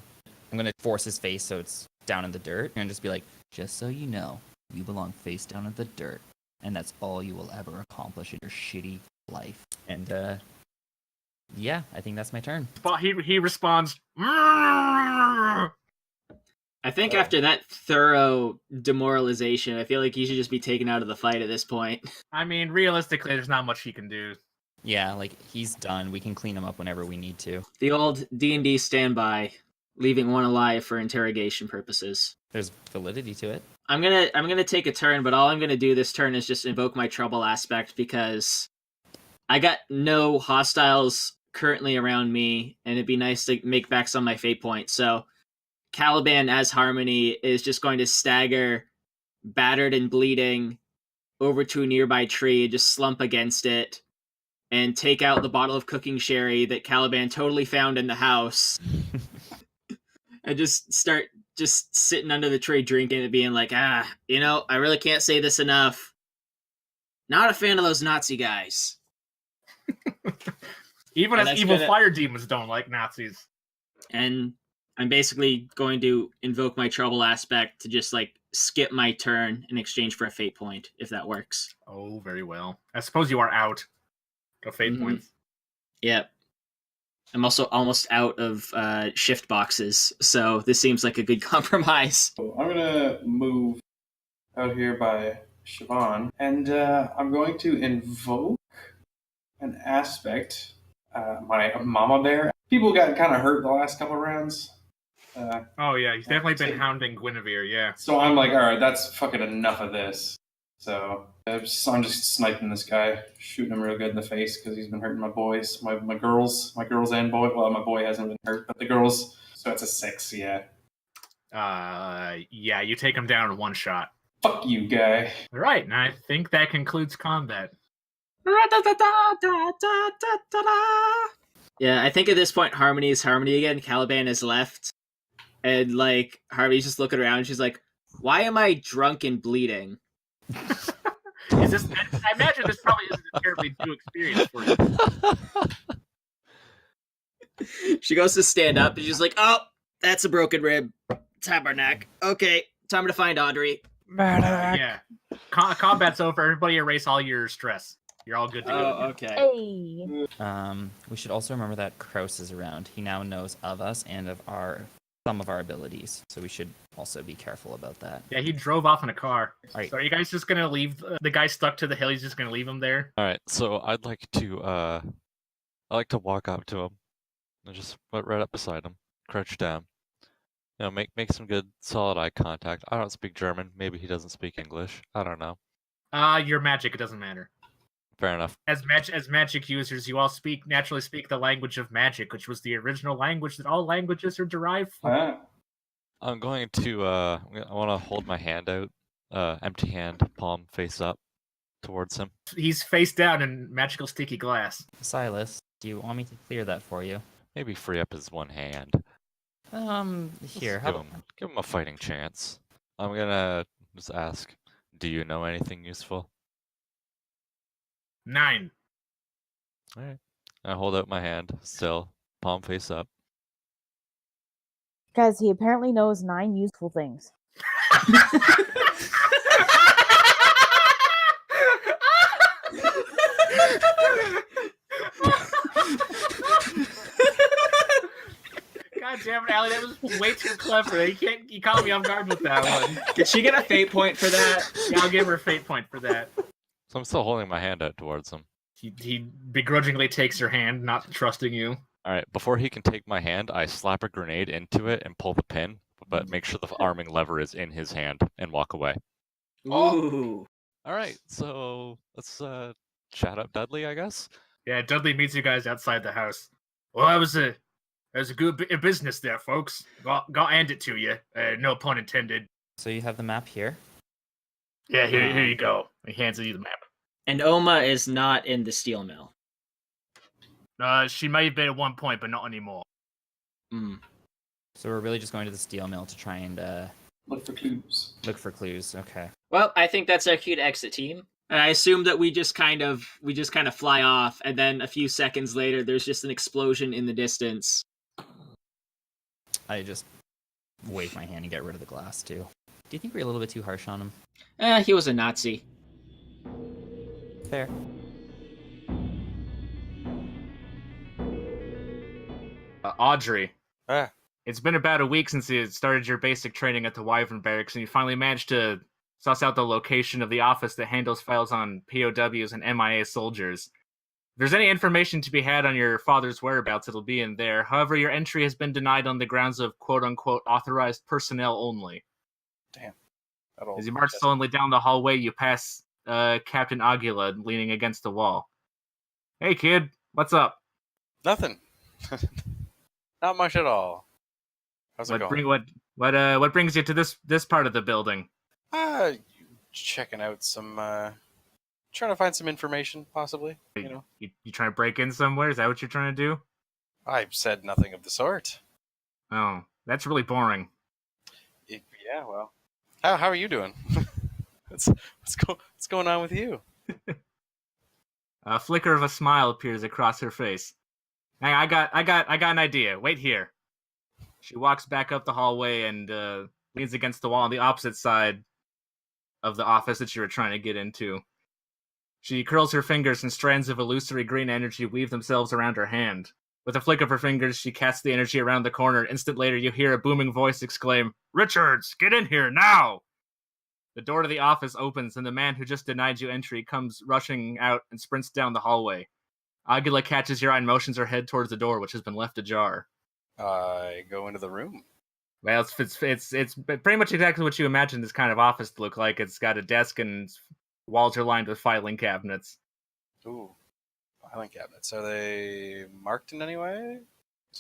I'm gonna force his face so it's down in the dirt, and just be like, just so you know, you belong face down in the dirt, and that's all you will ever accomplish in your shitty life. And yeah, I think that's my turn. But he responds. I think after that thorough demoralization, I feel like he should just be taken out of the fight at this point. I mean, realistically, there's not much he can do. Yeah, he's done. We can clean him up whenever we need to. The old D&D standby, leaving one alive for interrogation purposes. There's validity to it. I'm gonna take a turn, but all I'm gonna do this turn is just invoke my trouble aspect because I got no hostiles currently around me, and it'd be nice to make back some of my fate points. So Caliban as Harmony is just going to stagger, battered and bleeding, over to a nearby tree and just slump against it and take out the bottle of cooking sherry that Caliban totally found in the house and just start just sitting under the tree drinking and being like, I really can't say this enough. Not a fan of those Nazi guys. Even And as that's evil gonna- fire demons don't like Nazis. And I'm basically going to invoke my trouble aspect to just skip my turn in exchange for a fate point, if that works. Oh, very well. I suppose you are out. Go fate Mhm. points. Yep. I'm also almost out of shift boxes, so this seems like a good compromise. So I'm gonna move out here by Siobhan, and I'm going to invoke an aspect. My mama bear. People got kind of hurt the last couple rounds. Oh yeah, he's definitely been hounding Guinevere. Yeah. So I'm like, all right, that's fucking enough of this. So I'm just sniping this guy, shooting him real good in the face because he's been hurting my boys, my girls and boy. Well, my boy hasn't been hurt, but the girls. So it's a 6, yeah. Yeah, you take him down in one shot. Fuck you, guy. All right, and I think that concludes combat. Yeah, I think at this point Harmony is Harmony again. Caliban is left, and like Harmony's just looking around. And she's like, "Why am I drunk and bleeding?" Is this? I imagine this probably isn't a terribly new experience for you. She goes to stand up, and she's like, "Oh, that's a broken rib. Tabarnak. Okay, time to find Audrey." Yeah, combat's over. Everybody erase all your stress. You're all good to go. Oh, okay. Hey. We should also remember that Kraus is around. He now knows of us and of some of our abilities, so we should also be careful about that. Yeah, he drove off in a car. All right. So are you guys just gonna leave the guy stuck to the hill? He's just gonna leave him there? All right, so I'd like to walk up to him and just put right up beside him, crouch down. You know, make some good solid eye contact. I don't speak German. Maybe he doesn't speak English. I don't know. You're magic. It doesn't matter. Fair enough. As magic users, you all naturally speak the language of magic, which was the original language that all languages are derived from. I'm going to I want to hold my hand out, empty hand, palm face up towards him. He's face down in magical sticky glass. Silas, do you want me to clear that for you? Maybe free up his one hand. Here, Give him a fighting chance. I'm gonna just ask, do you know anything useful? 9. All right. I hold out my hand, still, palm face up. Guys, he apparently knows 9 useful things. God damn it, Allie, that was way too clever. You caught me off guard with that one. Did she get a fate point for that? Yeah, I'll give her a fate point for that. So I'm still holding my hand out towards him. He begrudgingly takes her hand, not trusting you. All right, before he can take my hand, I slap a grenade into it and pull the pin, but make sure the arming lever is in his hand and walk away. Ooh. All right, so let's chat up Dudley, I guess. Yeah, Dudley meets you guys outside the house. Well, that was a good bit of business there, folks. Got hand it to you. No pun intended. So you have the map here? Yeah, here you go. He hands you the map. And Oma is not in the steel mill. She may have been at one point, but not anymore. So we're really just going to the steel mill to try and Look for clues. look for clues. Okay. Well, I think that's our cue to exit, team. And I assume that we just kind of fly off, and then a few seconds later, there's just an explosion in the distance. I just wave my hand and get rid of the glass too. Do you think we're a little bit too harsh on him? He was a Nazi. Fair. Audrey. It's been about a week since you started your basic training at the Wyvern Barracks, and you finally managed to suss out the location of the office that handles files on POWs and MIA soldiers. If there's any information to be had on your father's whereabouts, it'll be in there. However, your entry has been denied on the grounds of quote-unquote authorized personnel only. Damn. As you march slowly down the hallway, you pass Captain Aguila leaning against the wall. Hey, kid, what's up? Nothing. Not much at all. How's it going? What brings you to this part of the building? Checking out some, trying to find some information, possibly. You know, You trying to break in somewhere? Is that what you're trying to do? I've said nothing of the sort. Oh, that's really boring. Yeah, well, how are you doing? What's going on with you? A flicker of a smile appears across her face. Hey, I got an idea. Wait here. She walks back up the hallway and leans against the wall on the opposite side of the office that you were trying to get into. She curls her fingers and strands of illusory green energy weave themselves around her hand. With a flick of her fingers, she casts the energy around the corner. Instant later, you hear a booming voice exclaim, "Richards, get in here, now!" The door to the office opens, and the man who just denied you entry comes rushing out and sprints down the hallway. Aguila catches your eye and motions her head towards the door, which has been left ajar. I go into the room. Well, it's pretty much exactly what you imagine this kind of office to look like. It's got a desk and walls are lined with filing cabinets. Ooh, filing cabinets. Are they marked in any way?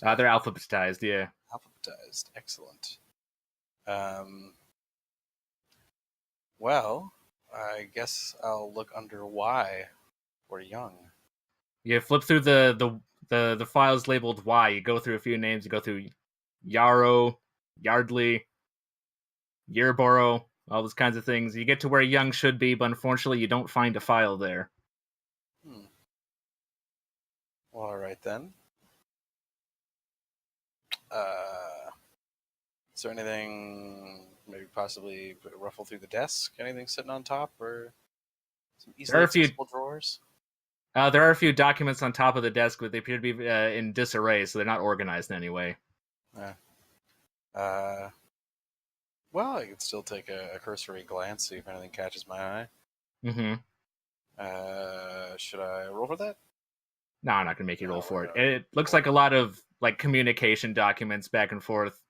They're alphabetized, yeah. Alphabetized. Excellent. Well, I guess I'll look under Y for young. You flip through the files labeled Y. You go through a few names. You go through Yarrow, Yardley, Yearborough, all those kinds of things. You get to where young should be, but unfortunately you don't find a file there. Well, all right then. Is there anything maybe possibly ruffle through the desk? Anything sitting on top, or some easily accessible drawers? There are a few documents on top of the desk, but they appear to be in disarray, so they're not organized in any way. Well, I could still take a cursory glance, see if anything catches my eye. Mm-hmm. Should I roll for that? No, I'm not gonna make you roll for it. It looks like a lot of communication documents back and forth,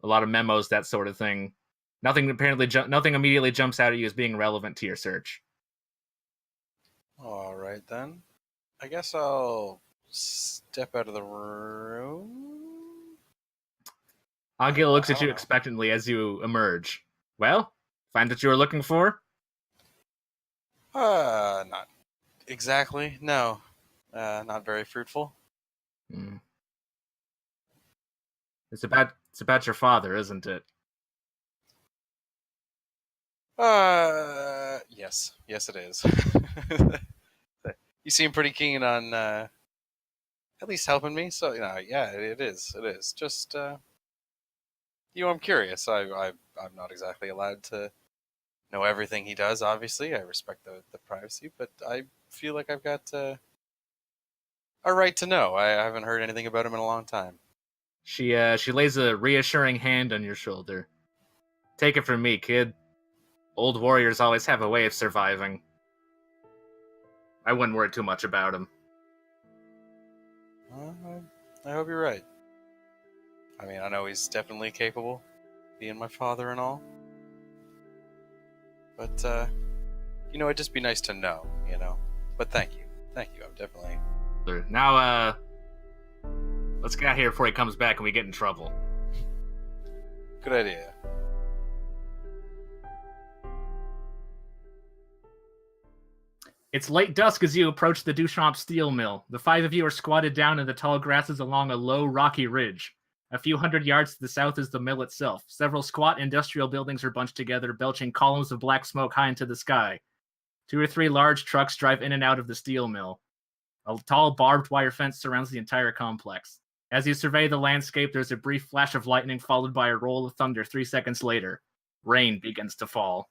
a lot of memos, that sort of thing. Nothing immediately jumps out at you as being relevant to your search. All right then. I guess I'll step out of the room. Agil looks at you expectantly as you emerge. Well, find what you were looking for? Not exactly. No. Not very fruitful. It's about your father, isn't it? Yes. Yes, it is. You seem pretty keen on at least helping me, so yeah, it is. It is. Just I'm curious. I'm not exactly allowed to know everything he does. Obviously, I respect the privacy, but I feel like I've got a right to know. I haven't heard anything about him in a long time. She lays a reassuring hand on your shoulder. Take it from me, kid. Old warriors always have a way of surviving. I wouldn't worry too much about him. I hope you're right. I mean, I know he's definitely capable, being my father and all. But, it'd just be nice to know, But thank you. I'm definitely... Now, let's get out of here before he comes back and we get in trouble. Good idea. It's late dusk as you approach the Duchamp steel mill. The five of you are squatted down in the tall grasses along a low, rocky ridge. A few hundred yards to the south is the mill itself. Several squat industrial buildings are bunched together, belching columns of black smoke high into the sky. 2 or 3 large trucks drive in and out of the steel mill. A tall barbed wire fence surrounds the entire complex. As you survey the landscape, there's a brief flash of lightning followed by a roll of thunder 3 seconds later. Rain begins to fall.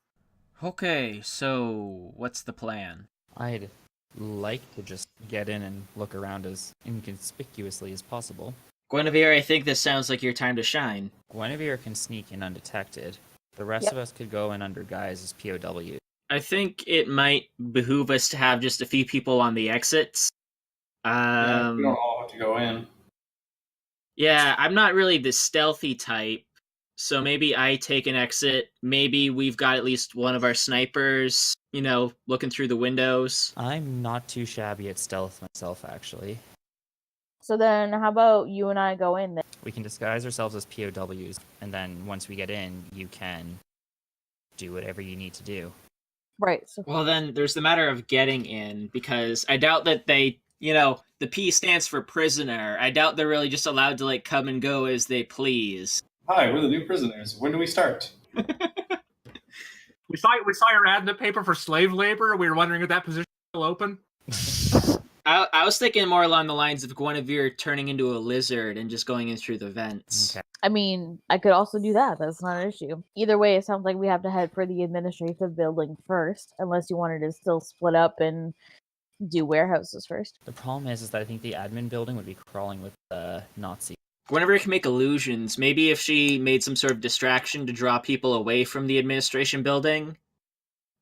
Okay, so what's the plan? I'd like to just get in and look around as inconspicuously as possible. Guinevere, I think this sounds like your time to shine. Guinevere can sneak in undetected. The rest of us could go in under guise as POW. I think it might behoove us to have just a few people on the exits. We don't all have to go in. Yeah, I'm not really the stealthy type, so maybe I take an exit. Maybe we've got at least one of our snipers, looking through the windows. I'm not too shabby at stealth myself, actually. So then how about you and I go in then? We can disguise ourselves as POWs, and then once we get in, you can do whatever you need to do. Right. So... Well, then there's the matter of getting in, because I doubt that they, the P stands for prisoner. I doubt they're really just allowed to, come and go as they please. Hi, we're the new prisoners. When do we start? We saw your ad in the paper for slave labor. We were wondering if that position is still open. I was thinking more along the lines of Guinevere turning into a lizard and just going in through the vents. Okay. I mean, I could also do that. That's not an issue. Either way, it sounds like we have to head for the administrative building first, unless you wanted to still split up and do warehouses first. The problem is that I think the admin building would be crawling with Nazi. Guinevere can make illusions. Maybe if she made some sort of distraction to draw people away from the administration building,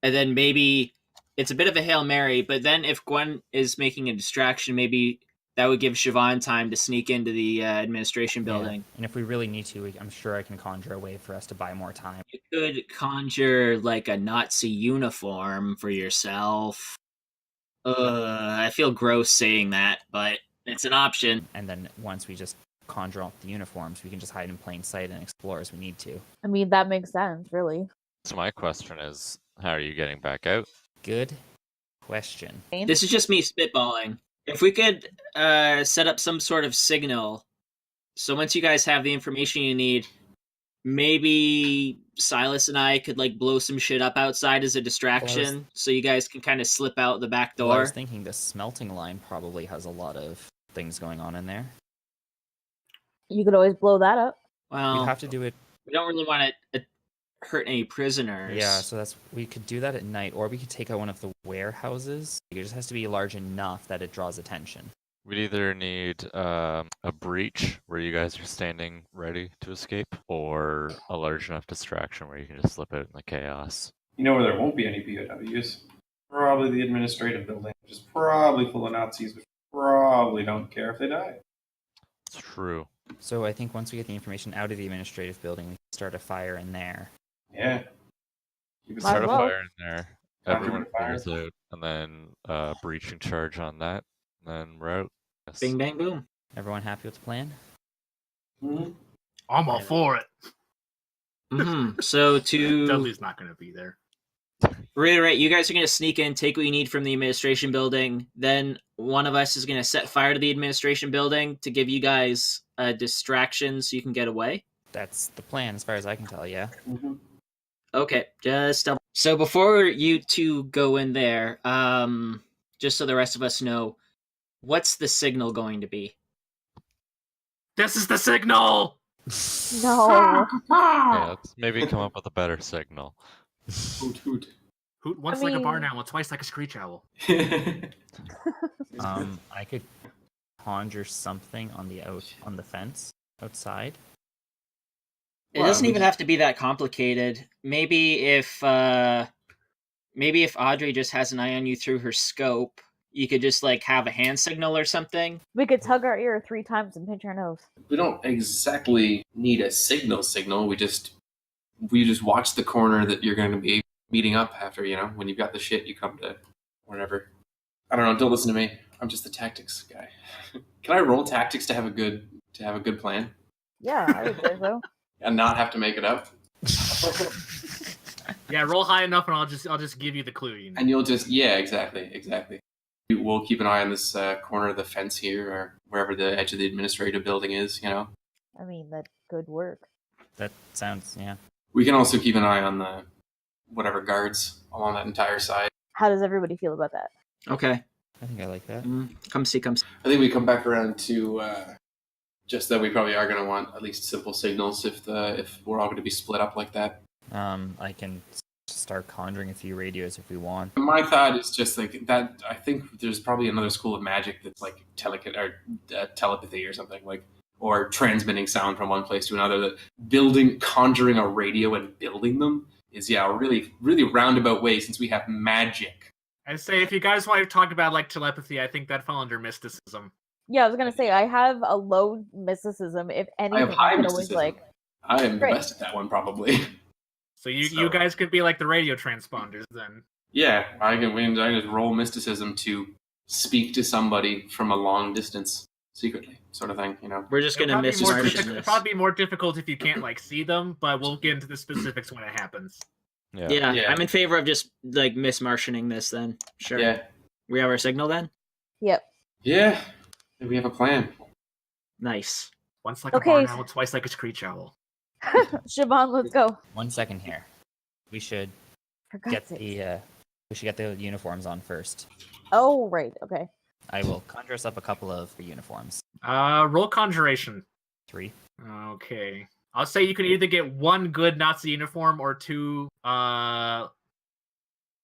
and then maybe it's a bit of a Hail Mary, but then if Gwen is making a distraction, maybe That would give Siobhan time to sneak into the administration building. Yeah. And if we really need to, I'm sure I can conjure a way for us to buy more time. You could conjure like a Nazi uniform for yourself. I feel gross saying that, but it's an option. And then once we just conjure up the uniforms, we can just hide in plain sight and explore as we need to. I mean, that makes sense, really. So my question is, how are you getting back out? Good question. This is just me spitballing. If we could set up some sort of signal, so once you guys have the information you need, maybe Silas and I could like blow some shit up outside as a distraction, so you guys can kind of slip out the back door. Well, I was thinking the smelting line probably has a lot of things going on in there. You could always blow that up. Well, We'd have to do it. we don't really want to hurt any prisoners. Yeah, so we could do that at night, or we could take out one of the warehouses. It just has to be large enough that it draws attention. We'd either need a breach where you guys are standing ready to escape, or a large enough distraction where you can just slip out in the chaos. You know where there won't be any POWs? Probably the administrative building, which is probably full of Nazis, which probably don't care if they die. It's true. So I think once we get the information out of the administrative building, we can start a fire in there. Yeah. You can Might Start as a well. fire in there. Conjure Everyone a fire. figures out, and then breaching charge on that, and then we're out. Yes. Bing, bang, boom. Everyone happy with the plan? Mhm. I'm all for it. So to Dudley's not going to be there. reiterate, you guys are going to sneak in, take what you need from the administration building. Then one of us is going to set fire to the administration building to give you guys a distraction so you can get away. That's the plan, as far as I can tell, yeah. Mhm. Okay, just double. So before you two go in there, just so the rest of us know, what's the signal going to be? This is the signal! No. Yeah, let's maybe come up with a better signal. Hoot hoot. Hoot once I like a mean- barn owl, twice like a screech owl. I could conjure something on the fence outside. It Well, doesn't we even just- have to be that complicated. Maybe if Audrey just has an eye on you through her scope, you could just like have a hand signal or something. We could tug our ear 3 times and pinch our nose. We don't exactly need a signal. We just watch the corner that you're going to be meeting up after. You know, when you've got the shit, you come to whatever. I don't know. Don't listen to me. I'm just the tactics guy. Can I roll tactics to have a good plan Yeah, I would say so. and not have to make it up? Yeah, roll high enough and I'll just give you the clue. You know? And you'll just exactly. We'll keep an eye on this corner of the fence here, or wherever the edge of the administrative building is. You know, I mean, that could work. That sounds, yeah. we can also keep an eye on the whatever guards along that entire side. How does everybody feel about that? Okay. I think I like that. Come see. I think we come back around to just that we probably are going to want at least simple signals if we're all going to be split up like that. I can start conjuring a few radios if we want. My thought is just like that. I think there's probably another school of magic that's like telepathy or something, like, or transmitting sound from one place to another. That conjuring a radio and building them is a really, really roundabout way, since we have magic. I'd say if you guys want to talk about like telepathy, I think that fell under mysticism. Yeah, I was gonna say I have a low mysticism. If anything, I have high could always mysticism. I am the Great. best at that one, probably. So you guys could be like the radio transponders then. Yeah, I just roll mysticism to speak to somebody from a long distance secretly, sort of thing. You know. We're just It'll gonna probably miss be more march difficult- this. it'll probably be more difficult if you can't like see them, but we'll get into the specifics when it happens. Yeah. Yeah, I'm in favor of just like miss-martioning this then. Sure. Yeah. We have our signal then? Yep. Yeah. We have a plan. Nice. Once like a Okay. barn owl, twice like a screech owl. Siobhan, let's go. 1 second here. We should For get God's sake. the uniforms on first. Oh, right. Okay. I will conjure us up a couple of uniforms. Roll conjuration. 3. Okay. I'll say you can either get 1 good Nazi uniform or 2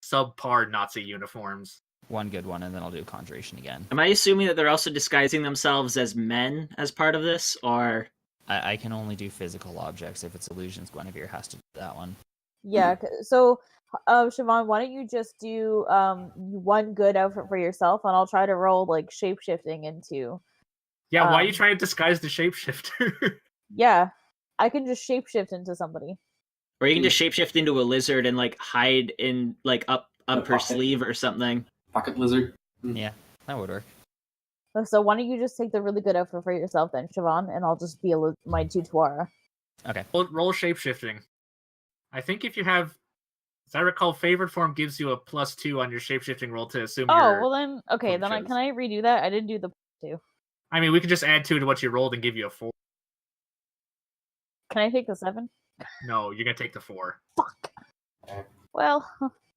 subpar Nazi uniforms. 1 good one, and then I'll do conjuration again. Am I assuming that they're also disguising themselves as men as part of this, or I can only do physical objects. If it's illusions, Guinevere has to do that one. Yeah. So, Siobhan, why don't you just do one good outfit for yourself, and I'll try to roll like shapeshifting into. Yeah, why are you trying to disguise the shapeshifter? Yeah, I can just shapeshift into somebody. Or you can just shapeshift into a lizard and like hide in like up her pocket. sleeve or something. Pocket lizard. Yeah, that would work. So why don't you just take the really good outfit for yourself then, Siobhan, and I'll just be my tutora. Okay. Roll shapeshifting. I think if you have, as I recall, favored form gives you a +2 on your shapeshifting roll to assume. Well then, okay, then can I redo that? I didn't do the +2. I mean, we could just add 2 to what you rolled and give you a 4. Can I take the 7? No, you're gonna take the 4. Fuck. Well,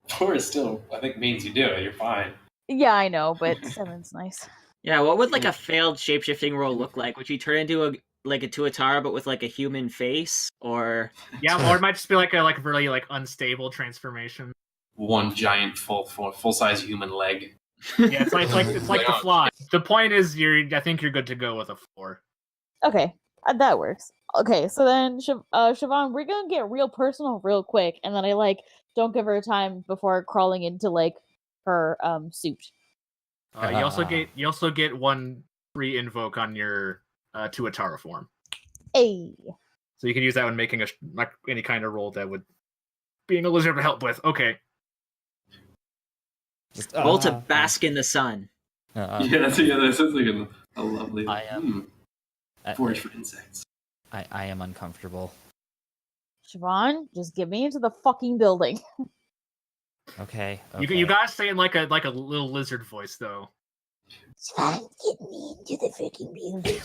4 is still, I think, means you do it. You're fine. Yeah, I know, but 7's nice. Yeah, what would like a failed shapeshifting roll look like? Would you turn into a Tuatara but with like a human face, or or it might just be like a really like unstable transformation. One giant full size human leg. Yeah, it's like the Fly. The point is, I think you're good to go with a 4. Okay, that works. Okay, so then Siobhan, we're gonna get real personal real quick, and then I don't give her time before crawling into like her suit. You also get 1 free invoke on your Tuatara form. Hey. So you can use that when making any kind of roll that would being a lizard would help with. Okay. roll to bask in the sun. That sounds like a lovely. I am. Forage for insects. I am uncomfortable. Siobhan, just get me into the fucking building. Okay. You gotta say it like a little lizard voice though. Siobhan, get me into the freaking building.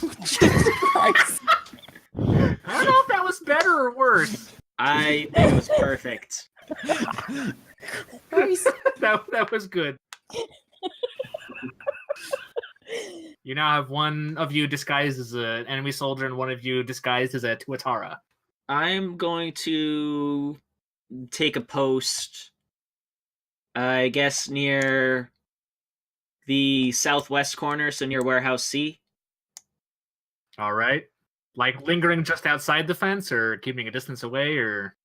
I don't know if that was better or worse. I think it was perfect. that was good. You now have one of you disguised as an enemy soldier and one of you disguised as a Tuatara. I'm going to take a post, I guess, near the southwest corner, so near Warehouse C. All right. Like lingering just outside the fence or keeping a distance away, or...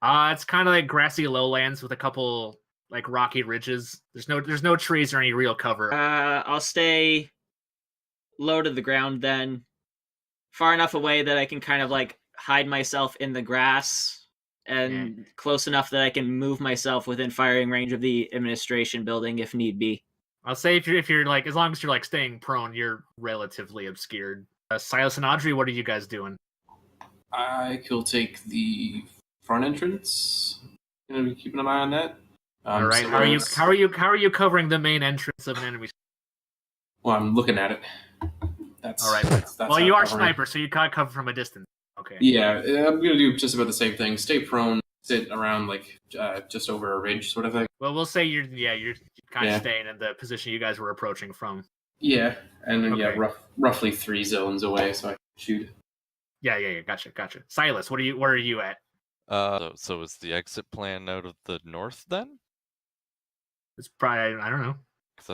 it's kind of like grassy lowlands with a couple like rocky ridges. There's no trees or any real cover. I'll stay low to the ground then, far enough away that I can kind of like hide myself in the grass, and close enough that I can move myself within firing range of the administration building if need be. I'll say if you're like, as long as you're like staying prone, you're relatively obscured. Silas and Audrey, what are you guys doing? I could take the front entrance. Gonna be keeping an eye on that. All right. How are you covering the main entrance of an enemy? Well, I'm looking at it. That's all right. That's well, you are sniper, so you can't cover from a distance. Okay. Yeah, I'm gonna do just about the same thing. Stay prone, sit around like just over a ridge, sort of thing. Well, we'll say you're kind of staying in the position you guys were approaching from. Yeah, and then roughly 3 zones away, so I can shoot. Yeah. Gotcha. Silas, where are you at? So is the exit plan out of the north then? It's probably, I don't know.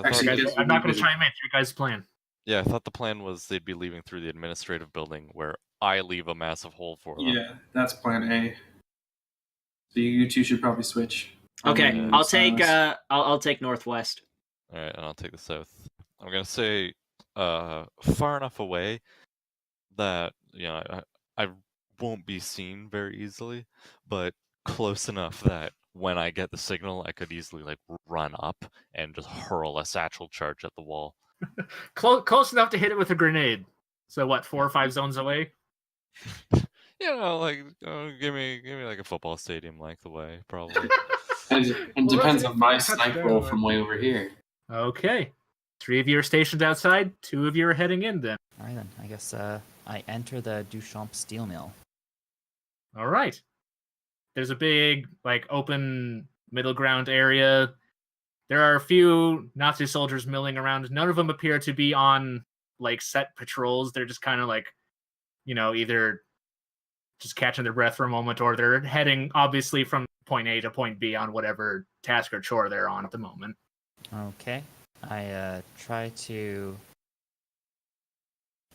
Actually, I'm not going to chime in. It's your guys' plan. Yeah, I thought the plan was they'd be leaving through the administrative building where I leave a massive hole for them. Yeah, that's plan A. So you two should probably switch. Okay, I'll take northwest. All right, and I'll take the south. I'm gonna say far enough away that I won't be seen very easily, but close enough that when I get the signal, I could easily like run up and just hurl a satchel charge at the wall. Close enough to hit it with a grenade. So what, 4 or 5 zones away? Give me like a football stadium length away, probably. and depends on my sniper roll from way over here. Okay. 3 of you are stationed outside, 2 of you are heading in then. All right then. I guess I enter the Duchamp steel mill. All right. There's a big, like, open middle ground area. There are a few Nazi soldiers milling around. None of them appear to be on, like, set patrols. They're just kind of like, either just catching their breath for a moment, or they're heading, obviously, from point A to point B on whatever task or chore they're on at the moment. Okay. I try to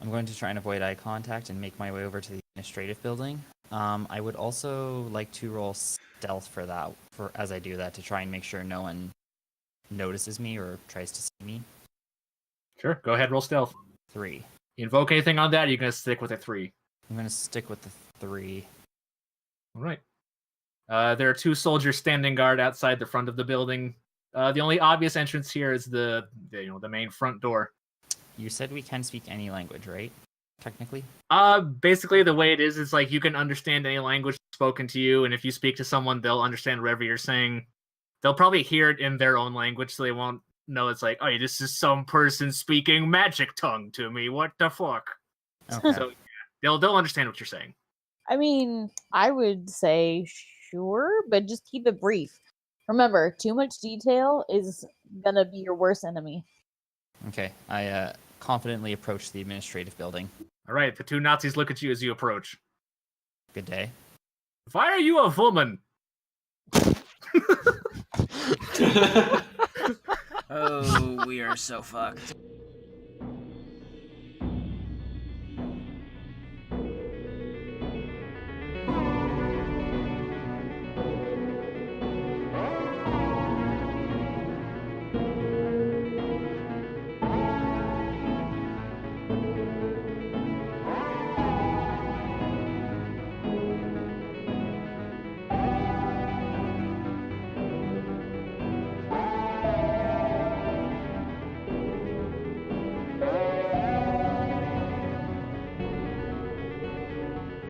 I'm going to try and avoid eye contact and make my way over to the administrative building. I would also like to roll stealth for that, as I do that, to try and make sure no one notices me or tries to see me. Sure, go ahead, roll stealth. 3. You invoke anything on that, or are you going to stick with a 3? I'm going to stick with the 3. All right. There are 2 soldiers standing guard outside the front of the building. The only obvious entrance here is the main front door. You said we can speak any language, right? Technically? Basically the way it is like you can understand any language spoken to you, and if you speak to someone, they'll understand whatever you're saying. They'll probably hear it in their own language, so they won't know it's like, oh, this is some person speaking magic tongue to me. What the fuck? Okay. So yeah, they'll understand what you're saying. I mean, I would say sure, but just keep it brief. Remember, too much detail is gonna be your worst enemy. Okay, I confidently approach the administrative building. All right, the 2 Nazis look at you as you approach. Good day. Why are you a woman? Oh, we are so fucked.